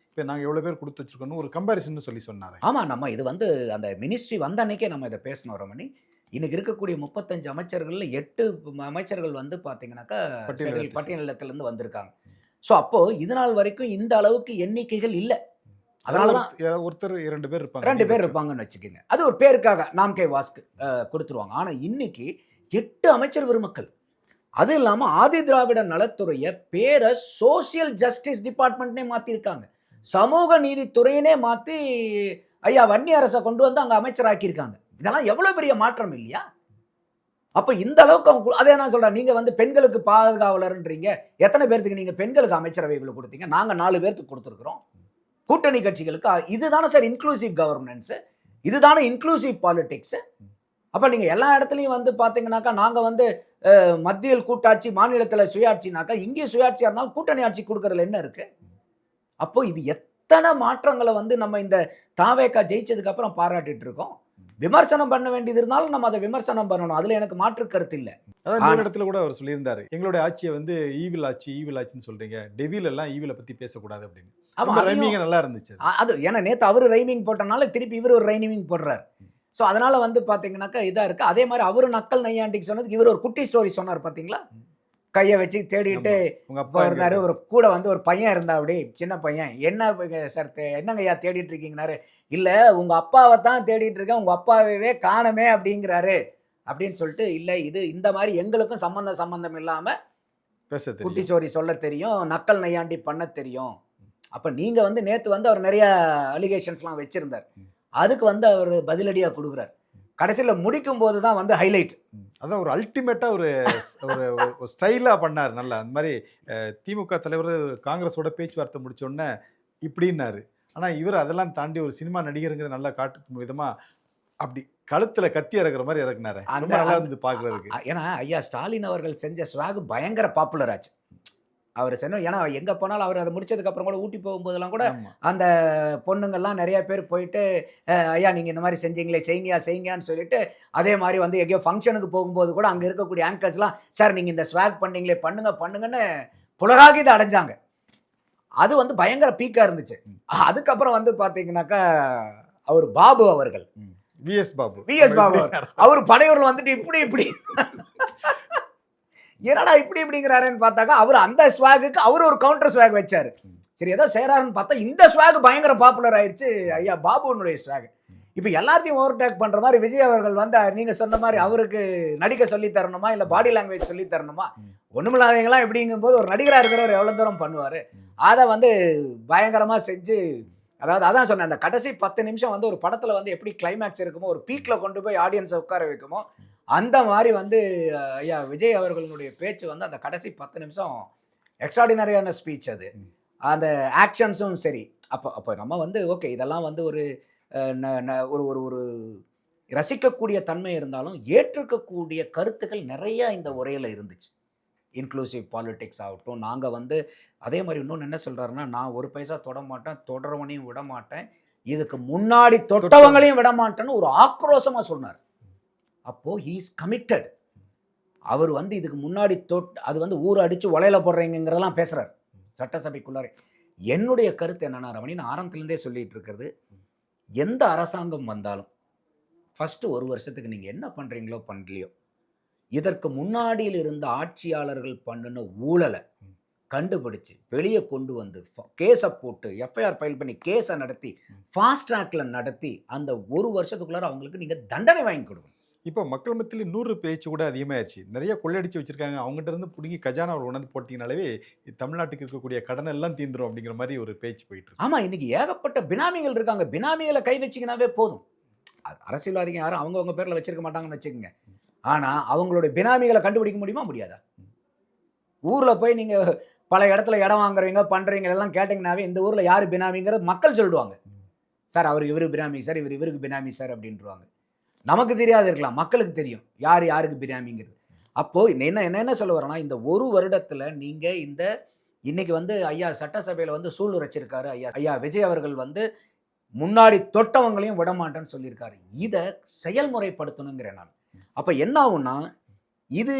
இப்ப நாங்க எவ்வளோ பேர் குடுத்து வச்சிருக்கோம்னு ஒரு கம்பேரிசன் சொல்லி சொன்னாரு. ஆமா. நம்ம இது வந்து அந்த மினிஸ்ட்ரி வந்த அன்னைக்கே நம்ம இத பேசினோம் ரமணி. இன்னைக்கு இருக்கக்கூடிய 35 அமைச்சர்கள்ல 8 அமைச்சர்கள் வந்து பார்த்தீங்கன்னாக்கா, பட்டியலினத்தை பட்டியலினத்திலிருந்து வந்திருக்காங்க. ஸோ அப்போ இதுநாள் வரைக்கும் இந்த அளவுக்கு எண்ணிக்கைகள் இல்ல. அதனால தான் யாராவது ஒருத்தர் 2 பேர் இருப்பாங்க. 2 பேர் அதிகபட்சம். இருப்பாங்கன்னு வச்சுக்கங்க. அது ஒரு பேருக்காக நாம் கே வாஸ்க்கு குடுத்துருவாங்க. ஆனா இன்னைக்கு 8 அமைச்சர் பெருமக்கள். அது இல்லாம ஆதி திராவிட நலத்துறைய பேர சோசியல் ஜஸ்டிஸ் டிபார்ட்மெண்ட்னே மாத்திருக்காங்க. சமூக நீதித்துறையினே மாத்தி ஐயா வன்னியரச கொண்டு வந்து அங்க அமைச்சராக்கியிருக்காங்க. இதெல்லாம் எவ்வளவு பெரிய மாற்றம் இல்லையா? அப்ப இந்த அளவுக்கு அவங்க அதே நான் சொல்றேன். நீங்க வந்து பெண்களுக்கு பாதுகாவலர்ன்றீங்க. எத்தன பேர்த்துக்கு நீங்க பெண்களுக்கு அமைச்சரவைக்குள்ள குடுத்தீங்க? நாங்க 4 பேர்த்துக்கு குடுத்திருக்கிறோம். கூட்டணி கட்சிகளுக்கு இதுதானே சார் இன்க்ளூசிவ் கவர்னன்ஸ். இதுதானே இன்க்ளூசிவ் பாலிடிக்ஸ். அப்ப நீங்க எல்லா இடத்துலயும் வந்து பாத்தீங்கன்னாக்கா, நாங்க வந்து மத்தியில் கூட்டாட்சி, மாநிலத்தில சுயாட்சினாக்கா, இங்கேயும் சுயாட்சியா இருந்தாலும் கூட்டணி ஆட்சி குடுக்கறதுல என்ன இருக்கு? அப்போ இது எத்தன மாற்றங்கள வந்து நம்ம இந்த தாவேகா ஜெயிச்சதுக்கு அப்புறம் பாராட்டிட்டு இருக்கோம். விமர்சனம் பண்ண வேண்டியது இருந்தாலும் நம்ம அத விமர்சனம் பண்ணணும். அதுல எனக்கு மாற்று கருத்து இல்ல. அதான் இன்னொரு ஆனா இடத்துல கூட அவர் சொல்லியிருந்தாரு. எங்களுடைய ஆட்சிய வந்து ஈவில் ஆட்சி, ஈவில் ஆட்சின்னு சொல்றீங்க. டெவில் எல்லாம் ஈவில பத்தி பேசக்கூடாது அப்படின்னு. ஆமா ரொம்ப அதையும் ரைமிங்கா நல்லா இருந்துச்சு அது. அது ஏன்னா நேத்து அவரு ரைமிங் போட்டனால திருப்பி இவரு ஒரு ரைமிங் போடுறாரு. சோ அதனால வந்து பாத்தீங்கன்னாக்கா இதா இருக்கு. அதே மாரி அவரு நக்கல் நையாண்டிக்கு சொன்னதுக்கு இவரு ஒரு குட்டி ஸ்டோரி சொன்னாரு பாத்தீங்களா? கைய வச்சு தேடிட்டு ஆமா. உங்க அப்பா எங்க இருந்தாரு. இருக்காரு? ஒரு கூட வந்து ஒரு பையன் இருந்தாப்படி, சின்ன பையன். என்ன சார் என்னங்கய்யா தேடிட்டு இருக்கீங்கன்னாரு. இல்ல உங்க அப்பாவ தான் தேடிட்டு இருக்கேன். உங்க அப்பாவவே காணோமே அப்படிங்கிறாரு. அப்படின்னு சொல்லிட்டு, இல்ல இது இந்த மாரி எங்களுக்கும் சம்பந்தம் இல்லாம பேச குட்டி தெரியும். ஸ்டோரி சொல்ல தெரியும். நக்கல் நையாண்டி பண்ண தெரியும். அப்ப நீங்க வந்து நேத்து வந்து அவர் நெறைய அலிகேஷன்ஸ்லாம் வச்சிருந்தார். அதுக்கு வந்து அவரு பதிலடியா குடுக்குறாரு. கடைசில முடிக்கும்போது தான் வந்து ஹைலைட். அதான் ஒரு அல்டிமேட்டா ஒரு ஒரு ஒரு ஸ்டைலா பண்ணாரு நல்லா. அந்த மாரி திமுக தலைவர் காங்கிரஸோட பேச்சுவார்த்தை முடிச்ச உடனே இப்படின்னாரு. ஆனா இவர் அதெல்லாம் தாண்டி ஒரு சினிமா நடிகருங்கிறத நல்லா காட்டும் விதமா அப்படி கழுத்துல கத்தி இறக்குற மாரி இறக்குனாரே. அந்த ரொம்ப நல்லா அந்த இருந்தது பார்க்கறதுக்கு. ஏன்னா ஐயா ஸ்டாலின் அவர்கள் செஞ்ச ஸ்வாக் பயங்கர பாப்புலர் ஆச்சு. அவரு ஏன்னா எங்க போனாலும் அவரு அத முடிச்சதுக்கு அப்புறம் கூட ஊட்டி போகும்போதெல்லாம் கூட ஆமா. அந்த பொண்ணுங்கலாம் நெறைய பேர் போயிட்டு, ஐயா நீங்க இந்த மாரி செஞ்சீங்களே செய்யுங்கய்யா செய்யுங்கன்னு சொல்லிட்டு, அதே மாரி வந்து எங்கேயோ ஃபங்ஷனுக்கு போகும்போது கூட அங்க இருக்கக்கூடிய ஆங்கர்ஸ்லாம், சார் நீங்க இந்த ஸ்வாக் பண்ணீங்களே பண்ணுங்க பண்ணுங்கன்னு புலகாகிதம் அடைஞ்சாங்க. அது வந்து பயங்கர பீக்கா இருந்துச்சு. அதுக்கப்புறம் வந்து பார்த்தீங்கன்னாக்கா, அவரு பாபு அவர்கள். விஎஸ் பாபு. விஎஸ் பாபு அவர். அவரு பனையூர்ல வந்துட்டு இப்படி இப்படி என்னடா இப்படி இப்படிங்கிறாருன்னு பார்த்தாக்கா, அவரு அந்த ஸ்வாகுக்கு அவரு ஒரு கவுண்டர் ஸ்வாக் வச்சாரு. சரி ஏதோ செய்றாருன்னு பார்த்தா, இந்த ஸ்வாக் பயங்கர பாப்புலர் ஆயிருச்சு. ஐயா பாபுனுடைய ஸ்வாக். இப்ப எல்லாத்தையும் ஓவர்டேக் பண்ற மாரி விஜய் அவர்கள் வந்து நீங்க சொன்ன மாரி அவருக்கு நடிக்க சொல்லி தரணுமா? இல்ல பாடி லாங்குவேஜ் சொல்லி தரணுமா? ஒண்ணுமில்லாதவங்கலாம் எப்படிங்கும்போது ஒரு நடிகரா இருக்கிறவர் எவ்வளவு தூரம் பண்ணுவாரு? அத வந்து பயங்கரமா செஞ்சு அதாவது அதான் சொன்னேன். அந்த கடைசி 10 நிமிஷம் வந்து ஒரு படத்துல வந்து எப்படி கிளைமாக்ஸ் இருக்குமோ, ஒரு பீக்ல கொண்டு போய் ஆடியன்ஸ உட்கார வைக்குமோ, அந்த மாரி வந்து ஐயா விஜய் அவர்களுடைய பேச்சு வந்து அந்த கடைசி 10 நிமிஷம் எக்ஸ்ட்ரார்டினரியான ஸ்பீச் அது. அந்த ஆக்ஷன்ஸும் சரி. அப்ப நம்ம வந்து ஓகே இதெல்லாம் வந்து ஒரு அ ந ந ஒரு ஒரு ஒரு ரசிக்கக்கூடிய தன்மை இருந்தாலும், ஏற்றுக்கக்கூடிய கருத்துக்கள் நெறைய இந்த உரையில இருந்துச்சு. இன்க்ளூசிவ் பாலிடிக்ஸ் ஆகட்டும், நாங்க வந்து அதே மாரி இன்னொன்னு என்ன சொல்றாருன்னா, நான் ஒரு பைசா தொடமாட்டேன், தொடர்வனையும் விடமாட்டேன். இதுக்கு முன்னாடி தொட்டவங்களையும் விடமாட்டேன்னு ஒரு ஆக்ரோஷமா சொன்னாரு. அப்போ ஹி இஸ் கமிட்டட். அவர் வந்து இதுக்கு முன்னாடி அது வந்து ஊர அடிச்சு ஒலையில போடுறீங்கங்கிறதெல்லாம் பேசுறாரு. சட்டசபைக்குள்ளாரே. என்னுடைய கருத்து என்னன்னா ரமணி, நான் ஆரம்பத்துல இருந்தே சொல்லிட்டு இருக்கிறது, எந்த அரசாங்கம் வந்தாலும், ஃபர்ஸ்ட் 1 வருஷத்துக்கு நீங்க என்ன பண்றீங்களோ பண்ணலையோ, இதற்கு முன்னாடியில் இருந்த ஆட்சியாளர்கள் பண்ணுன ஊழல கண்டுபிடிச்சு, வெளிய கொண்டு வந்து கேஸ போட்டு, எஃப்ஐஆர் ஃபைல் பண்ணி கேஸ நடத்தி, ஃபாஸ்ட் ட்ராக்ல நடத்தி, அந்த 1 வருஷத்துக்குள்ளார அவங்களுக்கு நீங்க தண்டனை வாங்கி கொடுக்கணும். இப்போ மக்கள் மத்தியில 100 பேச்சு கூட அதிகமாயிருச்சு. நெறைய கொள்ளையடிச்சு வச்சிருக்காங்க. அவங்ககிட்ட இருந்து புடுங்கி கஜானாவுல கொண்டாந்து போட்டீங்கனாலே, தமிழ்நாட்டுக்கு இருக்கக்கூடிய கடன் எல்லாம் தீர்ந்துரும் அப்படிங்கிற மாரி ஒரு பேச்சு போயிட்டு இருக்கு. ஆமா, இன்னைக்கு ஏகப்பட்ட பினாமிகள் இருக்காங்க. பினாமிகள கை வச்சீங்கன்னாவே போதும். அரசியல்வாதிங்க யாரும் அவங்கவங்க பேர்ல வச்சிருக்க மாட்டாங்கன்னு வச்சுக்கங்க. ஆனா, அவங்களுடைய பினாமிகள கண்டுபிடிக்க முடியுமா? முடியாதா? ஊர்ல போய் நீங்க பல இடத்துல இடம் வாங்குறவங்க, பண்றவங்க எல்லாம் கேட்டீங்கன்னாவே, இந்த ஊர்ல யாரு பினாமிங்கிறது மக்கள் சொல்லிடுவாங்க. சார் அவர் இவருக்கு பினாமி சார், இவருக்கு பினாமி சார் அப்படின்ருவாங்க. நமக்கு தெரியாது இருக்கலாம், மக்களுக்கு தெரியும் யார் யாருக்கு பினாமிங்கிறது. அப்போ என்ன சொல்ல வரேன்னா, இந்த ஒரு வருடத்துல நீங்க இன்னைக்கு ஐயா சட்டசபையில சூளுரைச்சிருக்காரு. ஐயா விஜய் அவர்கள் முன்னாடி தொட்டவங்களையும் விடமாட்டேன்னு சொல்லியிருக்காரு. இத செயல்முறைப்படுத்தணுங்கிறேன் நான். அப்ப என்ன ஆகும்னா, இது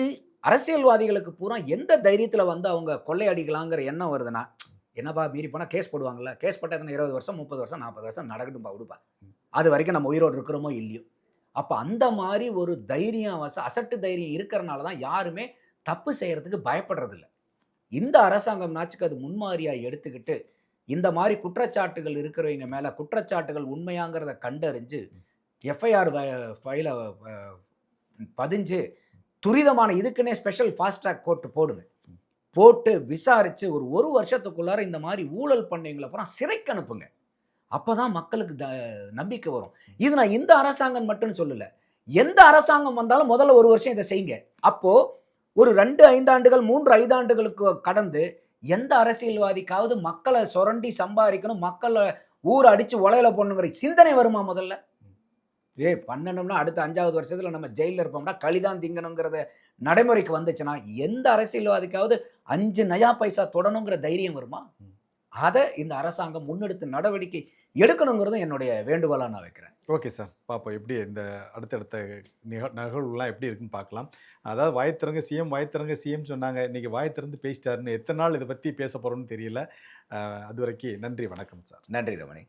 அரசியல்வாதிகளுக்கு பூரா எந்த தைரியத்துல அவங்க கொள்ளையடிக்கலாங்கிற எண்ணம் வருதுன்னா, என்னப்பா மீறி போனா கேஸ் போடுவாங்கல்ல. கேஸ் போட்டா எத்தன 20 வருஷம், 30 வருஷம், 40 வருஷம் நடக்கட்டும்பா விடுப்பா. அது வரைக்கும் நம்ம உயிரோடு இருக்கிறோமோ இல்லையோ. அப்ப அந்த மாரி ஒரு தைரியம் அசட்டு தைரியம் இருக்கிறனால தான் யாருமே தப்பு செய்யறதுக்கு பயப்படுறதில்ல. இந்த அரசாங்கம்னாச்சுக்கு அது முன்மாதிரியா எடுத்துக்கிட்டு, இந்த மாரி குற்றச்சாட்டுகள் இருக்கிறவங்க மேல குற்றச்சாட்டுகள் உண்மையாங்கிறத கண்டறிஞ்சு, எஃப்ஐஆர் ஃபைல பதிஞ்சு, துரிதமான இதுக்குன்னே ஸ்பெஷல் ஃபாஸ்ட் ட்ராக் கோர்ட் போடுங்க. போட்டு விசாரிச்சு ஒரு வருஷத்துக்குள்ளார இந்த மாரி ஊழல் பண்ணவங்கள பூரா சிறைக்கு அனுப்புங்க. அப்பதான் மக்களுக்கு நம்பிக்கை வரும். இது நான் இந்த அரசாங்கம் மட்டும் சொல்லல. எந்த அரசாங்கம் வந்தாலும் முதல்ல 1 வருஷம் இத செய்யுங்க. அப்போ ஒரு 2, 5 ஆண்டுகள், 3, 5 ஆண்டுகளுக்கு கடந்து எந்த அரசியல்வாதிக்காவது மக்கள சொரண்டி சம்பாரிக்கணும், மக்கள ஊர அடிச்சு உலையில போடணுங்கிற சிந்தனை வருமா முதல்ல? பண்ணணும்னா அடுத்த 5வது வருஷத்துல நம்ம ஜெயில்ல இருப்போம்டா, களி தான் திங்கணுங்கிறத நடைமுறைக்கு வந்துச்சுன்னா, எந்த அரசியல்வாதிக்காவது 5 நயா பைசா தொடணுங்கிற தைரியம் வருமா? அத இந்த அரசாங்கம் முன்னெடுத்து நடவடிக்கை எடுக்கணுங்கிறதும் என்னுடைய வேண்டுகோளா நான் வைக்கிறேன். Okay sir. பார்ப்போம் எப்படி இந்த அடுத்தடுத்த நகர்வுலாம் எப்படி இருக்குன்னு பார்க்கலாம். அதாவது வாய் திறங்க சிஎம் சொன்னாங்க. இன்னைக்கு வாய் திறந்து பேசிட்டாருன்னு எத்தனை நாள் இதை பற்றி பேச போகிறோம்னு தெரியல. அதுவரைக்கும் நன்றி, வணக்கம் சார். நன்றி ரமணி.